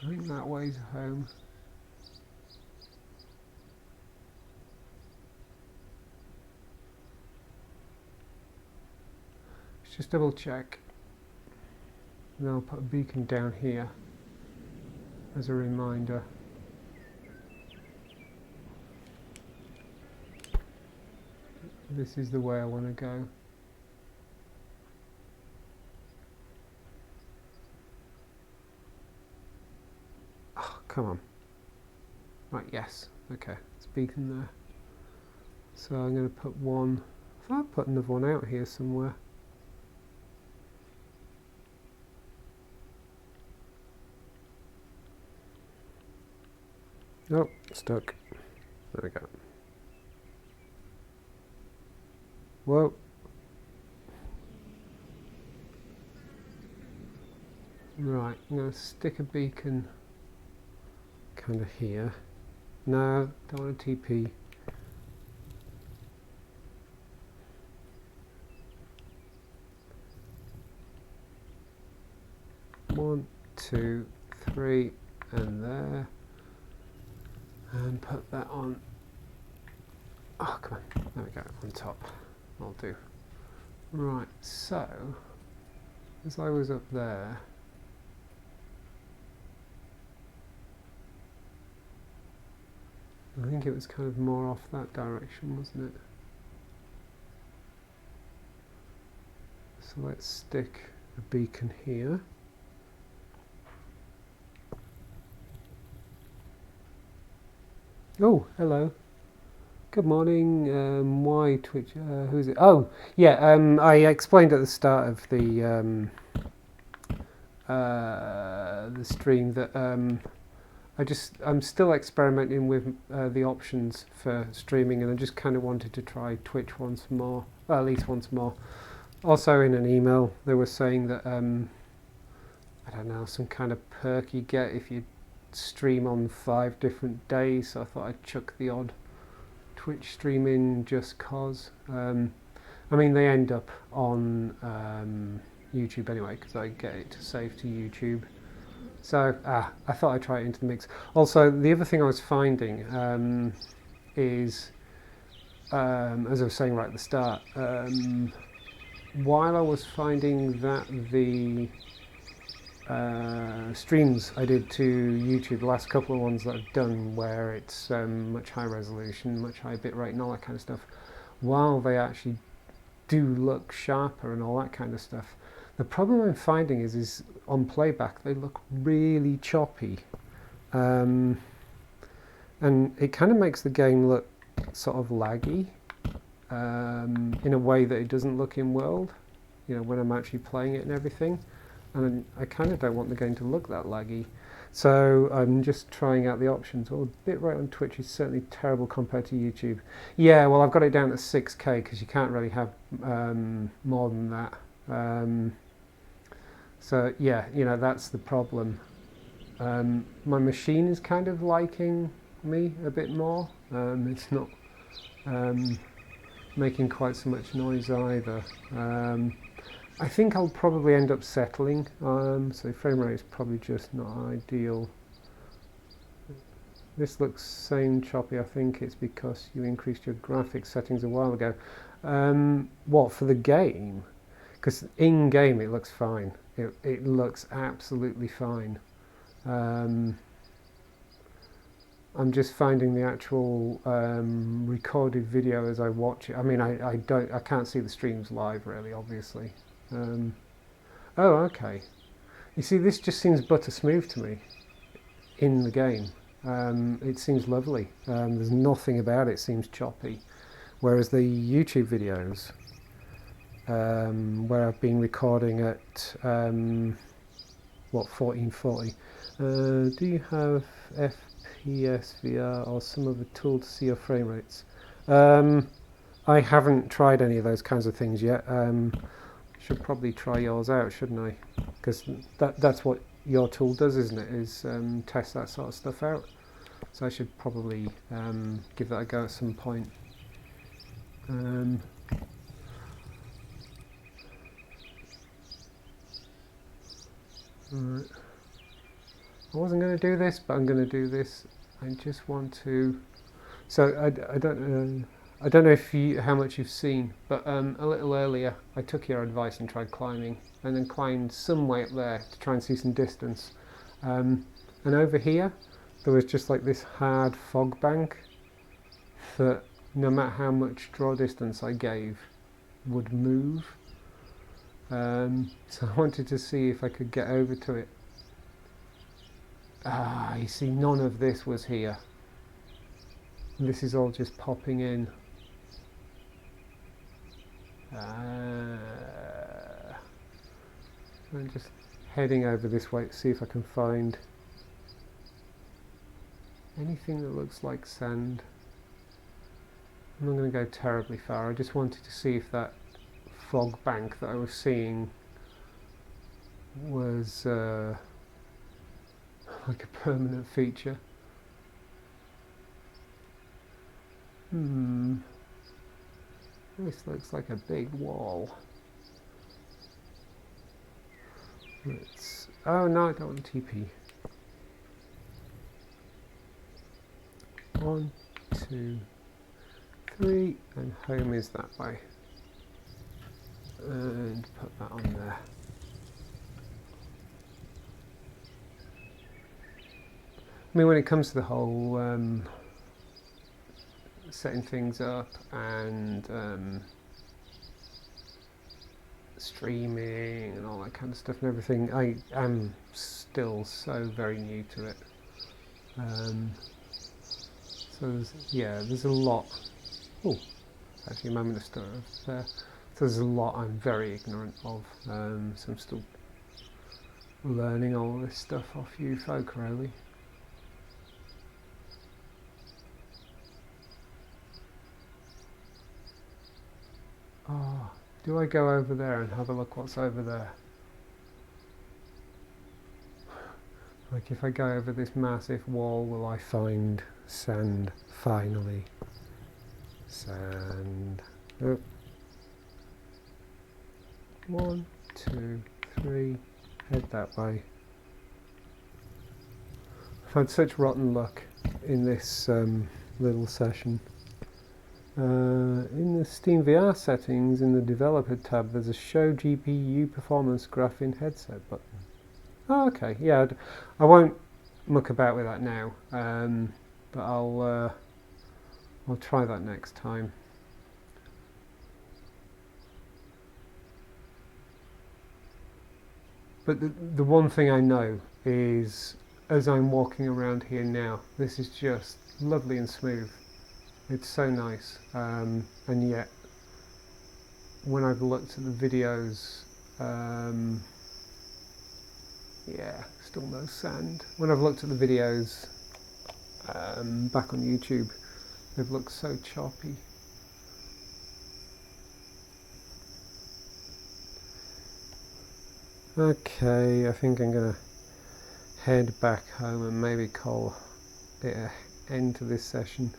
I think that way's home. Let's just double check. And then I'll put a beacon down here as a reminder. This is the way I want to go. Oh, come on. Right, yes. Okay, it's beacon there. So I'm going to put one. I thought I'd put another one out here somewhere. Oh, stuck. There we go. Whoa. Right, I'm going to stick a beacon kind of here. No, don't want a TP. One, two, three, and there. And put that on. Oh, come on. There we go, on top. I'll do. Right, so as I was up there, I think it was kind of more off that direction, wasn't it? So let's stick a beacon here. Oh, hello. Good morning. Why Twitch? Who is it? Oh, yeah. I explained at the start of the stream that I'm still experimenting with the options for streaming, and I just kind of wanted to try Twitch once more, well, at least once more. Also, in an email, they were saying that I don't know, some kind of perk you get if you stream on 5 different days. So I thought I'd chuck the odd Twitch stream in just cause. I mean, they end up on YouTube anyway, because I get it to save to YouTube. So I thought I'd try it into the mix. Also, the other thing I was finding is, as I was saying right at the start, while I was finding that the streams I did to YouTube, the last couple of ones that I've done where it's much higher resolution, much higher bitrate and all that kind of stuff, while they actually do look sharper and all that kind of stuff, the problem I'm finding is on playback they look really choppy, and it kind of makes the game look sort of laggy in a way that it doesn't look in world, you know, when I'm actually playing it and everything. And I kind of don't want the game to look that laggy, so I'm just trying out the options. Well, bitrate on Twitch is certainly terrible compared to YouTube. Yeah, well, I've got it down to 6K because you can't really have more than that. So yeah, you know, that's the problem. My machine is kind of liking me a bit more. It's not making quite so much noise either. I think I'll probably end up settling, so frame rate is probably just not ideal. This looks same choppy. I think it's because you increased your graphics settings a while ago. What, for the game? Because in game it looks fine. It looks absolutely fine. I'm just finding the actual recorded video as I watch it. I mean, I can't see the streams live really, obviously. Oh, okay. You see, this just seems butter smooth to me in the game. It seems lovely. There's nothing about it seems choppy. Whereas the YouTube videos, where I've been recording at, 1440, do you have FPS VR or some other tool to see your frame rates? I haven't tried any of those kinds of things yet. Should probably try yours out, shouldn't I? Because that's what your tool does, isn't it? Is test that sort of stuff out. So I should probably give that a go at some point. Right. I wasn't going to do this, but I'm going to do this. I just want to. So I don't know if how much you've seen, but a little earlier I took your advice and tried climbing, and then climbed some way up there to try and see some distance. And over here there was just like this hard fog bank that no matter how much draw distance I gave would move. So I wanted to see if I could get over to it. You see, none of this was here. This is all just popping in. I'm just heading over this way to see if I can find anything that looks like sand. I'm not going to go terribly far. I just wanted to see if that fog bank that I was seeing was like a permanent feature. This looks like a big wall. Oh no, I don't want TP. 1, 2, 3, and home is that way. And put that on there. I mean, when it comes to the whole setting things up and streaming and all that kind of stuff and everything, I am still so very new to it. So there's a lot. Oh, actually a moment of stutter there. So there's a lot I'm very ignorant of. So I'm still learning all this stuff off you folk, really. Oh, do I go over there and have a look what's over there? Like if I go over this massive wall, will I find sand finally? Sand. Oh. 1, 2, 3. Head that way. I've had such rotten luck in this little session. In the Steam VR settings, in the developer tab, there's a show GPU performance graph in headset button. Oh, okay, yeah, I won't muck about with that now, but I'll try that next time. But the one thing I know is, as I'm walking around here now, this is just lovely and smooth. It's so nice, and yet when I've looked at the videos, yeah, still no sand. When I've looked at the videos back on YouTube, they've looked so choppy. Okay, I think I'm gonna head back home and maybe call it an end to this session.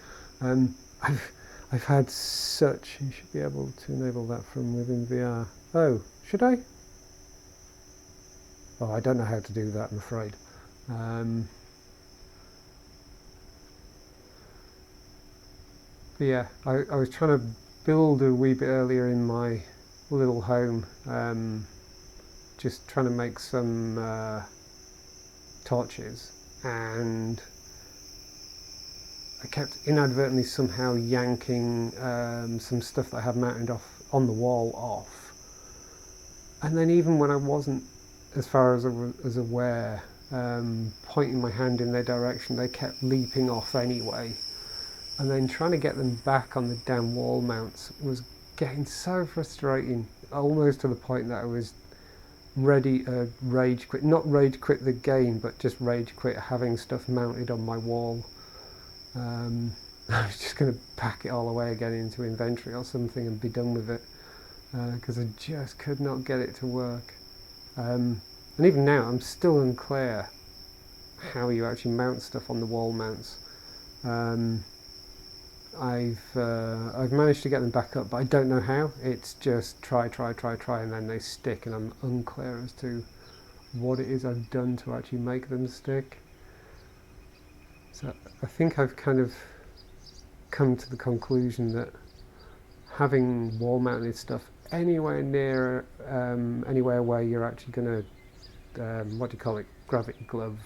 I've had such. You should be able to enable that from within VR. Oh, should I? Oh, I don't know how to do that, I'm afraid. But yeah, I was trying to build a wee bit earlier in my little home, just trying to make some torches, and I kept inadvertently somehow yanking some stuff that I had mounted off on the wall off, and then even when I wasn't, as far as I was aware, pointing my hand in their direction, they kept leaping off anyway. And then trying to get them back on the damn wall mounts was getting so frustrating, almost to the point that I was ready to rage quit. Not rage quit the game, but just rage quit having stuff mounted on my wall. I was just going to pack it all away again into inventory or something and be done with it, because I just could not get it to work. And even now I'm still unclear how you actually mount stuff on the wall mounts. I've managed to get them back up, but I don't know how. It's just try, and then they stick, and I'm unclear as to what it is I've done to actually make them stick. So I think I've kind of come to the conclusion that having wall-mounted stuff anywhere near, anywhere where you're actually going to, what do you call it, gravity glove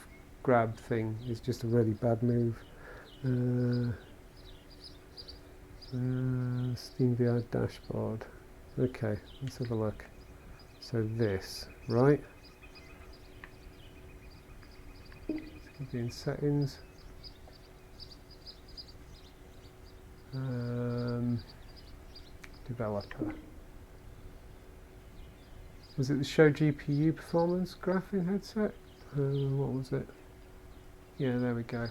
grab thing, is just a really bad move. Steam VR dashboard. Okay, let's have a look. So this, right? It's going to be in settings. Developer. Was it the show GPU performance graph in headset? What was it? Yeah, there we go.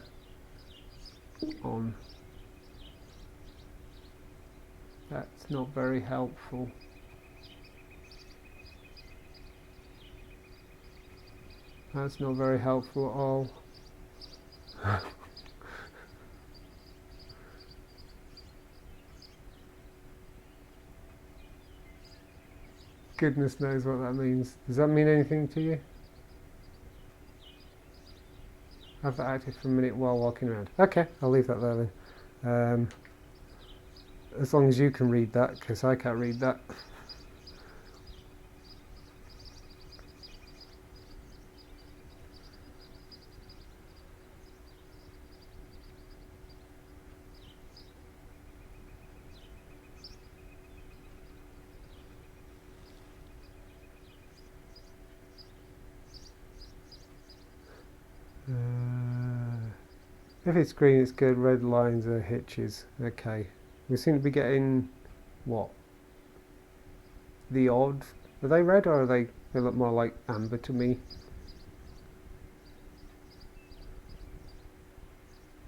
On. That's not very helpful. That's not very helpful at all. Goodness knows what that means. Does that mean anything to you? Have that active for a minute while walking around. Okay, I'll leave that there then. As long as you can read that, because I can't read that. If it's green, it's good. Red lines are hitches. Okay. We seem to be getting, what? The odd. Are they red or are they look more like amber to me?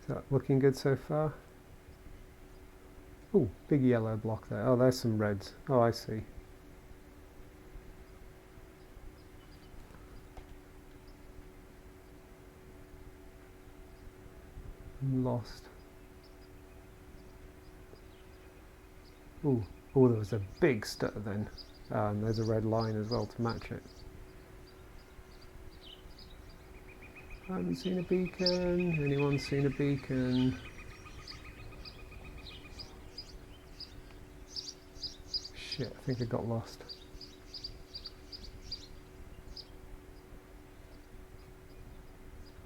Is that looking good so far? Oh, big yellow block there. Oh, there's some reds. Oh, I see. I'm lost. Oh, oh, there was a big stutter then. And there's a red line as well to match it. I haven't seen a beacon. Anyone seen a beacon? Shit, I think I got lost.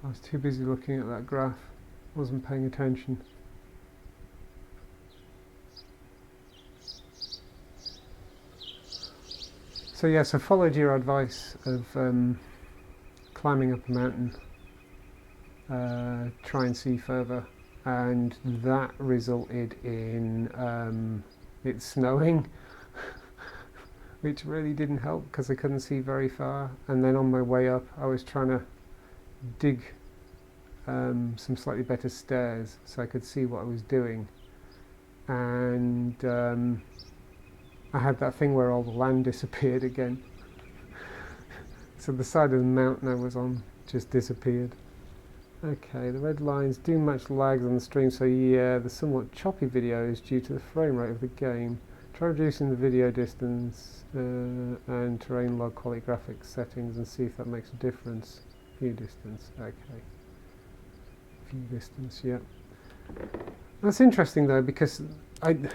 I was too busy looking at that graph. Wasn't paying attention. So yes, I followed your advice of climbing up a mountain, try and see further, and that resulted in it snowing, which really didn't help because I couldn't see very far. And then on my way up, I was trying to dig some slightly better stairs so I could see what I was doing, and I had that thing where all the land disappeared again. So the side of the mountain I was on just disappeared. Okay, the red lines do match lags on the stream, so yeah, the somewhat choppy video is due to the frame rate of the game. Try reducing the video distance and terrain log quality graphics settings and see if that makes a difference. View distance, okay. View distance, yeah. That's interesting though, because it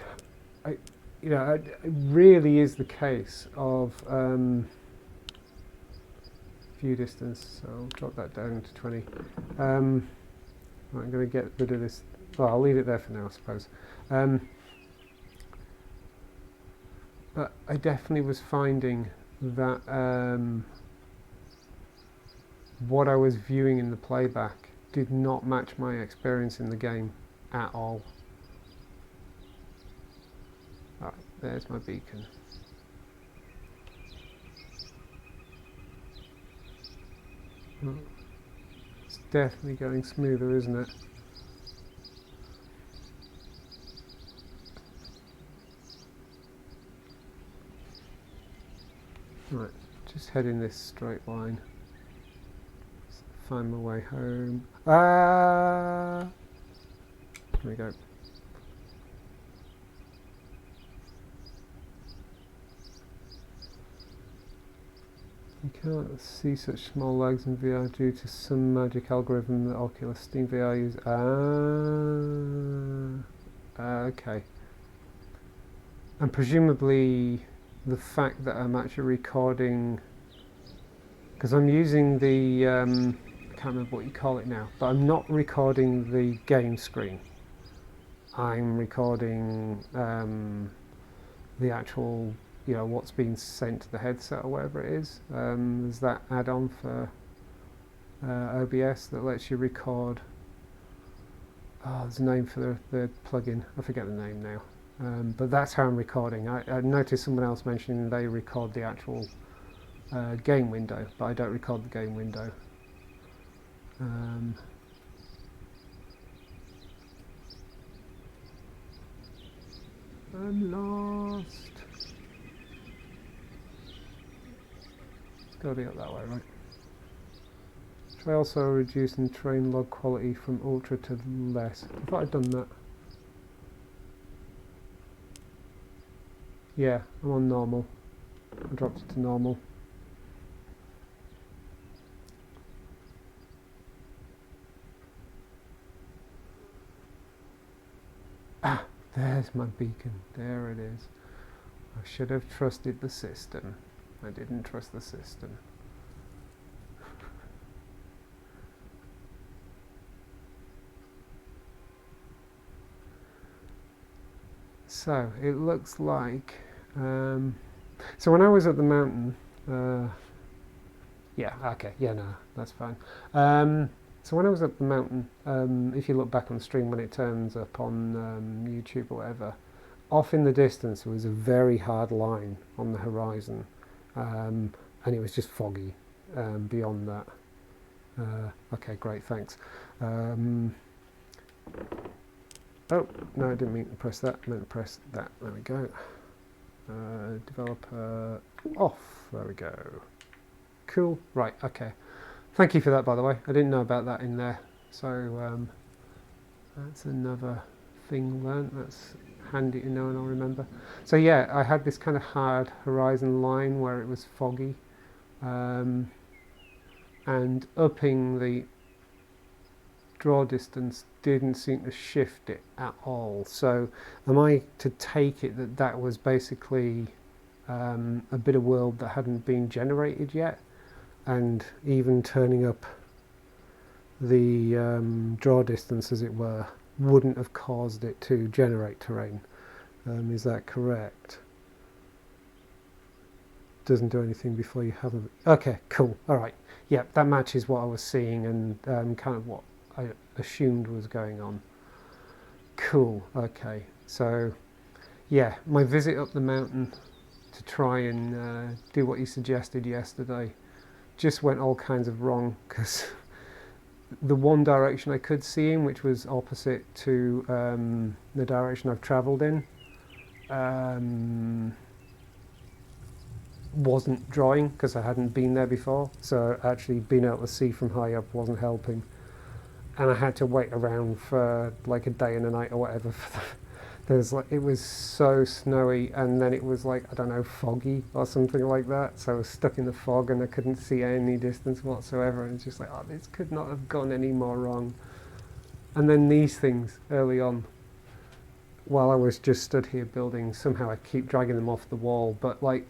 really is the case of view distance, so I'll drop that down to 20. I'm going to get rid of this. Well, I'll leave it there for now, I suppose. But I definitely was finding that what I was viewing in the playback did not match my experience in the game at all. Right, there's my beacon. Oh, it's definitely going smoother, isn't it? Right, just heading this straight line. Find my way home. Ah! There we go. You can't see such small lags in VR due to some magic algorithm that Oculus Steam VR uses. Okay. And presumably the fact that I'm actually recording, because I'm using the, I can't remember what you call it now, but I'm not recording the game screen. I'm recording the actual, what's being sent to the headset or whatever it is. There's that add-on for OBS that lets you record. Oh, there's a name for the plugin. I forget the name now. But that's how I'm recording. I noticed someone else mentioning they record the actual game window, but I don't record the game window. I'm lost. It's got to be up that way, right? Try also reducing train log quality from ultra to less. I thought I'd done that. Yeah, I'm on normal. I dropped it to normal. Ah, there's my beacon. There it is. I should have trusted the system. I didn't trust the system. So it looks like so when I was at the mountain, yeah, okay, yeah, no, that's fine. So when I was up the mountain, if you look back on the stream when it turns up on YouTube or whatever, off in the distance there was a very hard line on the horizon, and it was just foggy beyond that. Okay, great, thanks. Oh, no, I didn't mean to press that. I meant to press that. There we go. Developer off. There we go. Cool. Right, okay. Thank you for that, by the way. I didn't know about that in there. So that's another thing learned. That's handy to know and I'll remember. So yeah, I had this kind of hard horizon line where it was foggy. And upping the draw distance didn't seem to shift it at all. So am I to take it that that was basically a bit of world that hadn't been generated yet, and even turning up the draw distance, as it were, wouldn't have caused it to generate terrain? Is that correct? Doesn't do anything before you have a... Okay, cool. All right. Yeah, that matches what I was seeing and kind of what I assumed was going on. Cool. Okay. So, yeah, my visit up the mountain to try and do what you suggested yesterday just went all kinds of wrong, because the one direction I could see in, which was opposite to the direction I've travelled in, wasn't drawing because I hadn't been there before, so actually being able to see from high up wasn't helping, and I had to wait around for like a day and a night or whatever for there's like, it was so snowy, and then it was like, I don't know, foggy or something like that, so I was stuck in the fog and I couldn't see any distance whatsoever, and it's just like, oh, this could not have gone any more wrong. And then these things early on, while I was just stood here building, somehow I keep dragging them off the wall, but like,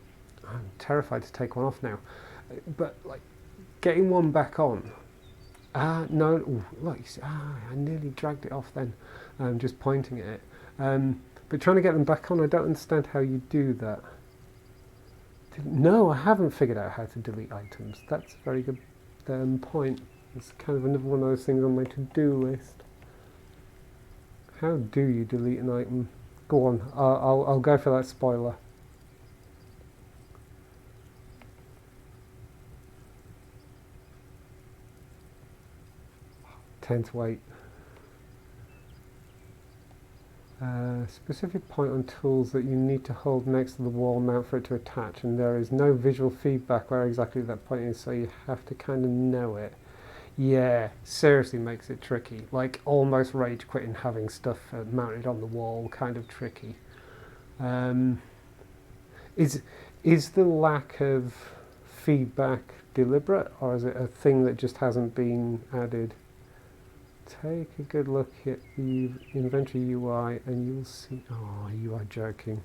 I'm terrified to take one off now, but like getting one back on, no, ooh, look, you see, I nearly dragged it off then, just pointing at it, but trying to get them back on, I don't understand how you do that. No, I haven't figured out how to delete items. That's a very good point. It's kind of another one of those things on my to-do list. How do you delete an item? Go on, I'll go for that spoiler. Tend to wait. Specific point on tools that you need to hold next to the wall mount for it to attach, and there is no visual feedback where exactly that point is, so you have to kind of know it. Yeah, seriously makes it tricky. Like almost rage quitting having stuff mounted on the wall, kind of tricky. Is the lack of feedback deliberate, or is it a thing that just hasn't been added? Take a good look at the inventory UI and you'll see... Oh, you are joking.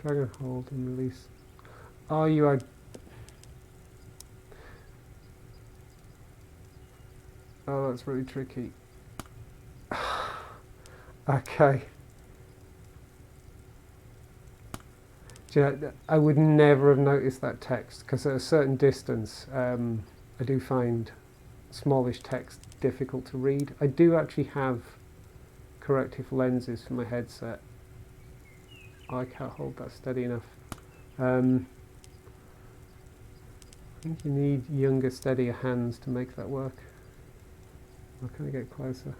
Drag and hold and release. Oh, you are... Oh, that's really tricky. Okay. Do you know, I would never have noticed that text, because at a certain distance I do find smallish text difficult to read. I do actually have corrective lenses for my headset. I can't hold that steady enough. I think you need younger, steadier hands to make that work. How can I get closer?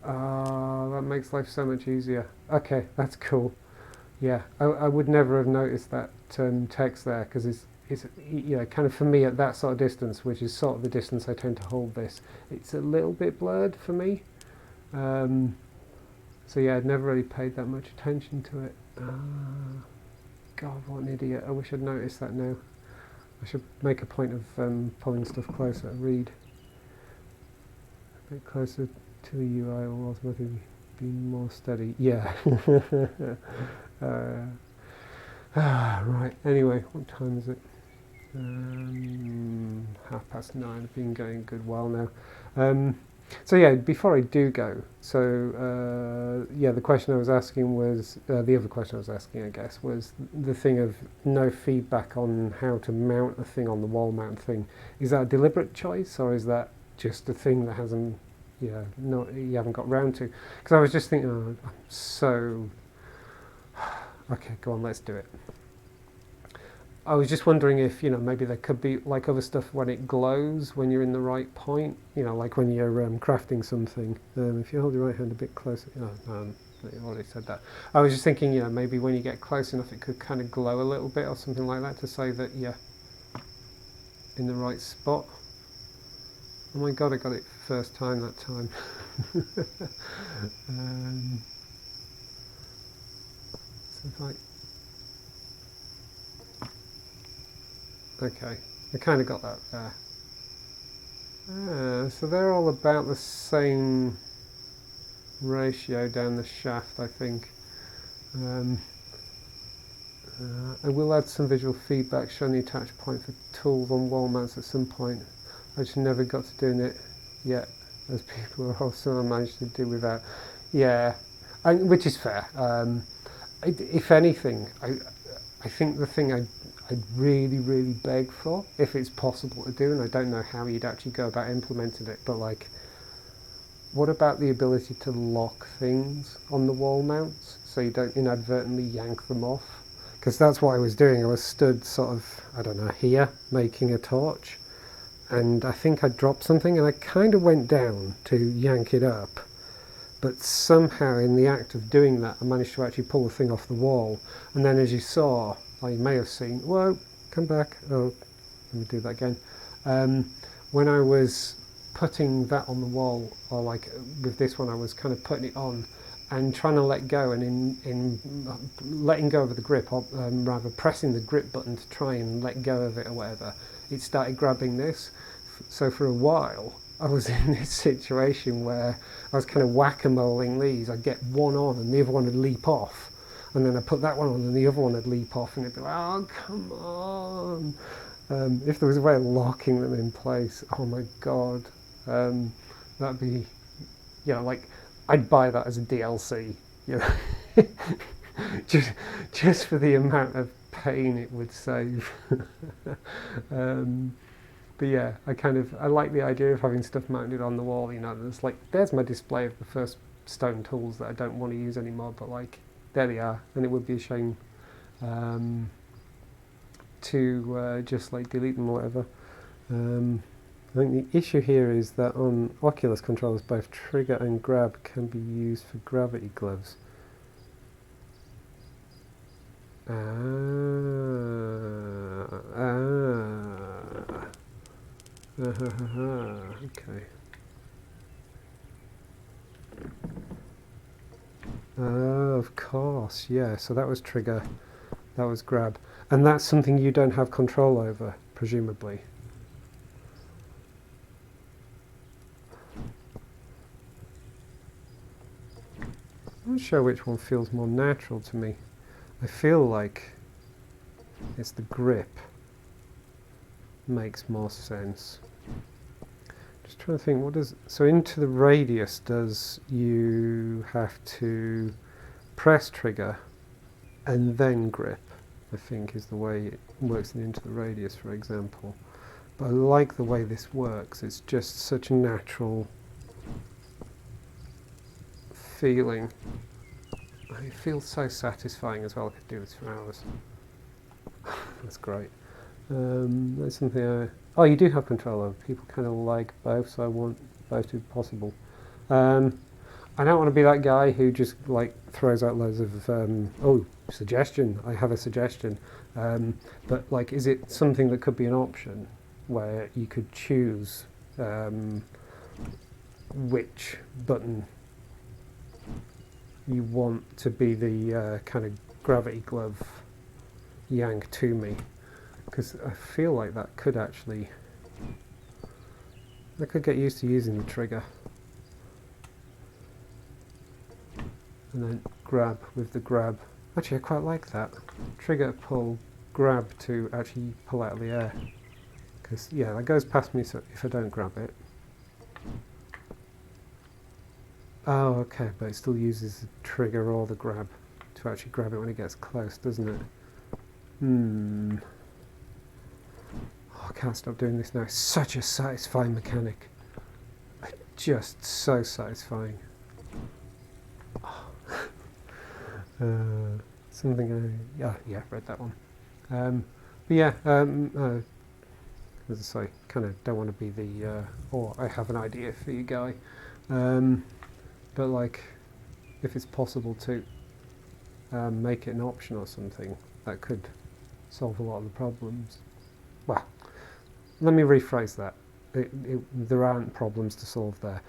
That makes life so much easier. Okay, that's cool. Yeah, I would never have noticed that text there, because it's you know, kind of for me at that sort of distance, which is sort of the distance I tend to hold this, it's a little bit blurred for me. So yeah, I'd never really paid that much attention to it. God, what an idiot. I wish I'd noticed that now. I should make a point of pulling stuff closer to read. A bit closer to the UI will automatically be more steady. Yeah. Right, anyway, what time is it? 9:30. I've been going a good while now. So yeah, before I do go, so yeah, the question I was asking was, the other question I was asking, I guess, was the thing of no feedback on how to mount a thing on the wall mount thing. Is that a deliberate choice, or is that just a thing that hasn't, yeah, not, you haven't got round to? Because I was just thinking, oh, I'm so, okay, go on, let's do it. I was just wondering if, maybe there could be like other stuff when it glows when you're in the right point, like when you're crafting something. If you hold your right hand a bit closer, you already said that. I was just thinking, maybe when you get close enough it could kind of glow a little bit or something like that to say that you're in the right spot. Oh my god, I got it first time that time. So if I... Okay, I kind of got that there. So they're all about the same ratio down the shaft, I think. I will add some visual feedback showing the attach point for tools on wall mounts at some point. I just never got to doing it yet, as people are also managed to do without. Yeah, which is fair. If anything, I think the thing I'd really, really beg for, if it's possible to do, and I don't know how you'd actually go about implementing it, but like, what about the ability to lock things on the wall mounts so you don't inadvertently yank them off? Because that's what I was doing. I was stood sort of, I don't know, here, making a torch, and I think I dropped something, and I kind of went down to yank it up, but somehow in the act of doing that I managed to actually pull the thing off the wall, and then as you saw, or you may have seen, whoa, come back, oh, let me do that again. When I was putting that on the wall, or like with this one I was kind of putting it on and trying to let go, and in letting go of the grip, or rather pressing the grip button to try and let go of it or whatever, it started grabbing this. So for a while I was in this situation where I was kind of whack-a-moling these. I'd get one on and the other one would leap off, and then I put that one on and the other one would leap off, and it'd be like, oh, come on. If there was a way of locking them in place, oh my god, that'd be, like, I'd buy that as a DLC, just for the amount of pain it would save. But yeah, I like the idea of having stuff mounted on the wall, there's like, there's my display of the first stone tools that I don't want to use anymore, but like, there they are, and it would be a shame to just like delete them or whatever. I think the issue here is that on Oculus controllers, both trigger and grab can be used for gravity gloves. Okay. Of course, yeah, so that was trigger, that was grab. And that's something you don't have control over, presumably. I'm not sure which one feels more natural to me. I feel like it's the grip makes more sense. Just trying to think, what does, so into the radius, does you have to press trigger and then grip, I think is the way it works into the radius, for example. But I like the way this works. It's just such a natural feeling. It feels so satisfying as well. I could do this for hours. That's great. That's something oh, you do have control over. People kind of like both, so I want both to be possible. I don't want to be that guy who just like throws out loads of oh, suggestion, I have a suggestion. But like, is it something that could be an option where you could choose which button you want to be the kind of gravity glove yank to me? Because I feel like that could actually, I could get used to using the trigger and then grab with the grab. Actually, I quite like that. Trigger, pull, grab to actually pull out of the air. Because, yeah, that goes past me so if I don't grab it. Oh, okay, but it still uses the trigger or the grab to actually grab it when it gets close, doesn't it? Oh, I can't stop doing this now. It's such a satisfying mechanic. Just so satisfying. Something yeah, read that one. But yeah, as I say, kind of don't want to be the or I have an idea for you guy, but like if it's possible to make it an option or something, that could solve a lot of the problems. Well, let me rephrase that. There aren't problems to solve there.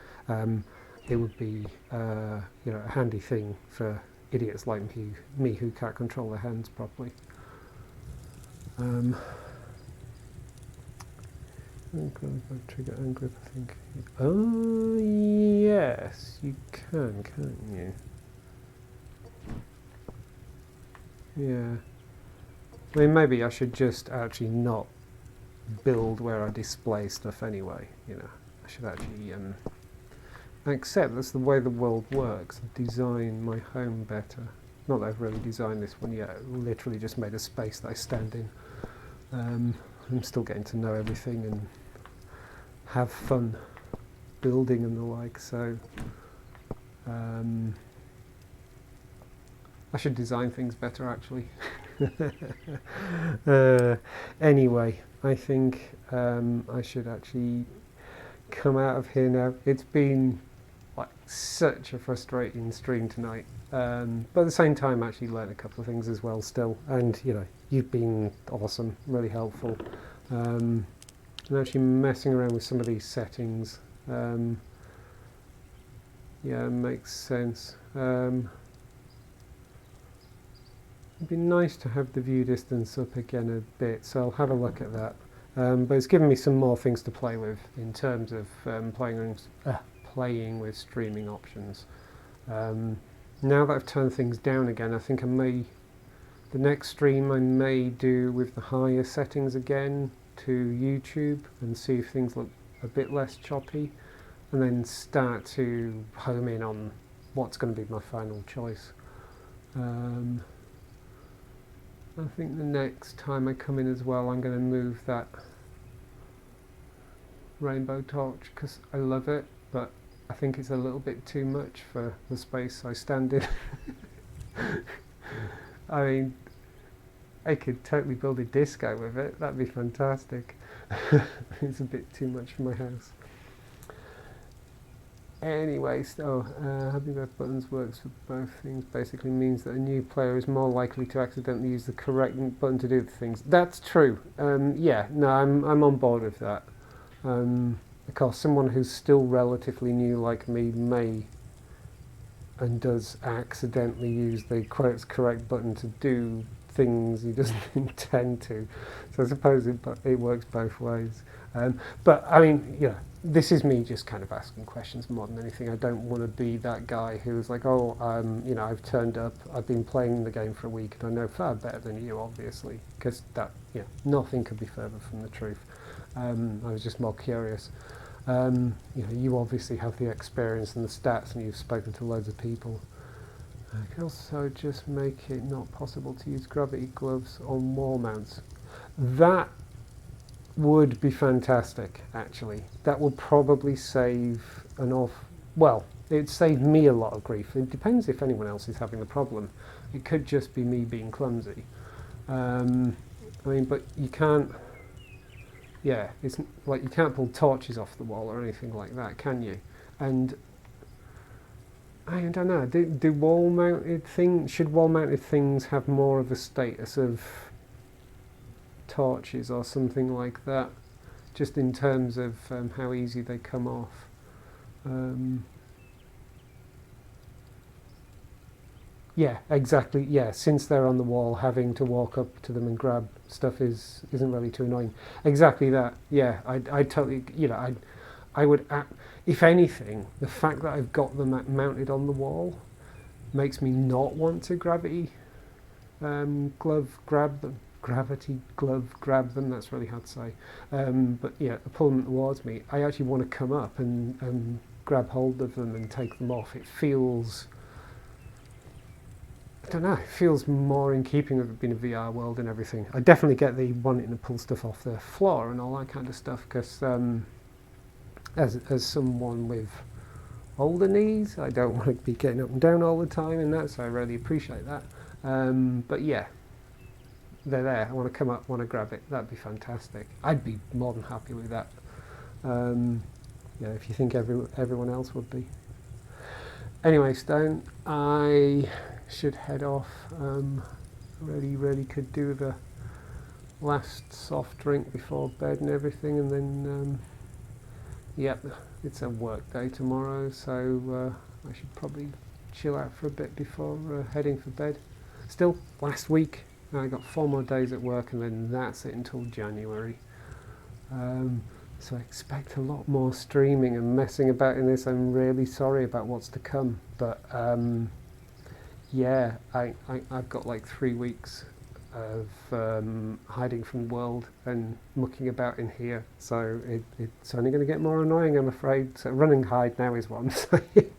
It would be a handy thing for idiots like me who can't control their hands properly. Trigger and grip, I think. Oh yes, you can, can't you? Yeah. I mean, maybe I should just actually not build where I display stuff anyway. I should actually accept that's the way the world works. Design my home better. Not that I've really designed this one yet. I literally just made a space that I stand in. I'm still getting to know everything and have fun building and the like. So I should design things better, actually. Anyway, I think I should actually come out of here now. It's been like such a frustrating stream tonight, but at the same time actually learned a couple of things as well still, and you've been awesome, really helpful, and actually messing around with some of these settings, yeah, it makes sense. It'd be nice to have the view distance up again a bit, so I'll have a look at that. But it's given me some more things to play with in terms of playing with streaming options. Now that I've turned things down again, I think the next stream I may do with the higher settings again to YouTube and see if things look a bit less choppy, and then start to home in on what's going to be my final choice. I think the next time I come in as well, I'm going to move that rainbow torch because I love it, but I think it's a little bit too much for the space I stand in. I mean, I could totally build a disco with it. That'd be fantastic. It's a bit too much for my house. Anyway, so having both buttons works for both things basically means that a new player is more likely to accidentally use the correct button to do the things. That's true. Yeah, no, I'm on board with that. Of course, someone who's still relatively new like me may and does accidentally use the correct button to do things he doesn't intend to. So I suppose it works both ways. But I mean, this is me just kind of asking questions more than anything. I don't want to be that guy who's like, I've turned up, I've been playing the game for a week and I know far better than you, obviously, because that, nothing could be further from the truth. I was just more curious. You obviously have the experience and the stats and you've spoken to loads of people. I can also just make it not possible to use gravity gloves on wall mounts. That would be fantastic, actually. That will probably save it'd save me a lot of grief. It depends if anyone else is having the problem. It could just be me being clumsy. But you can't, it's like you can't pull torches off the wall or anything like that, can you? And I don't know, should wall-mounted things have more of a status of torches or something like that, just in terms of how easy they come off? Yeah, exactly. Yeah, since they're on the wall, having to walk up to them and grab stuff isn't really too annoying. Exactly that. Yeah, I totally. I would. If anything, the fact that I've got them mounted on the wall makes me not want to gravity glove grab them. gravity glove grab them. That's really hard to say. But yeah, pull them towards me. I actually want to come up and grab hold of them and take them off. It feels, I don't know, it feels more in keeping with it being a VR world and everything. I definitely get the wanting to pull stuff off the floor and all that kind of stuff, because as someone with older knees, I don't want to be getting up and down all the time and that, so I really appreciate that. But yeah, they're there. I want to come up, want to grab it. That'd be fantastic. I'd be more than happy with that. Yeah, if you think everyone else would be. Anyway, Stone, I should head off. Really could do the last soft drink before bed and everything, and then yep, it's a work day tomorrow, so I should probably chill out for a bit before heading for bed. Still, last week I got 4 more days at work, and then that's it until January. So I expect a lot more streaming and messing about in this. I'm really sorry about what's to come, but yeah, I've got like 3 weeks of hiding from the world and mucking about in here, so it's only going to get more annoying, I'm afraid. So run and hide now is what I'm saying.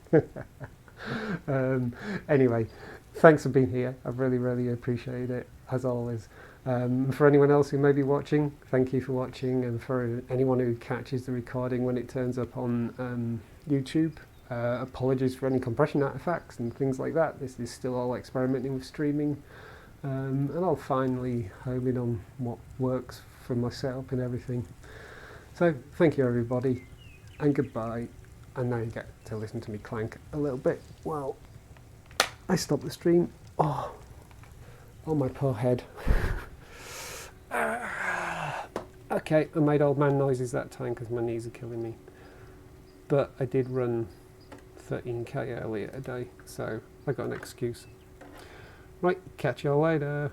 Anyway, thanks for being here. I really appreciate it, as always. For anyone else who may be watching, thank you for watching, and for anyone who catches the recording when it turns up on YouTube, apologies for any compression artifacts and things like that. This is still all experimenting with streaming, and I'll finally home in on what works for my setup and everything. So thank you everybody, and goodbye. And now you get to listen to me clank a little bit while I stop the stream. Oh my poor head. Okay, I made old man noises that time because my knees are killing me. But I did run 13k earlier today, so I got an excuse. Right, catch you all later.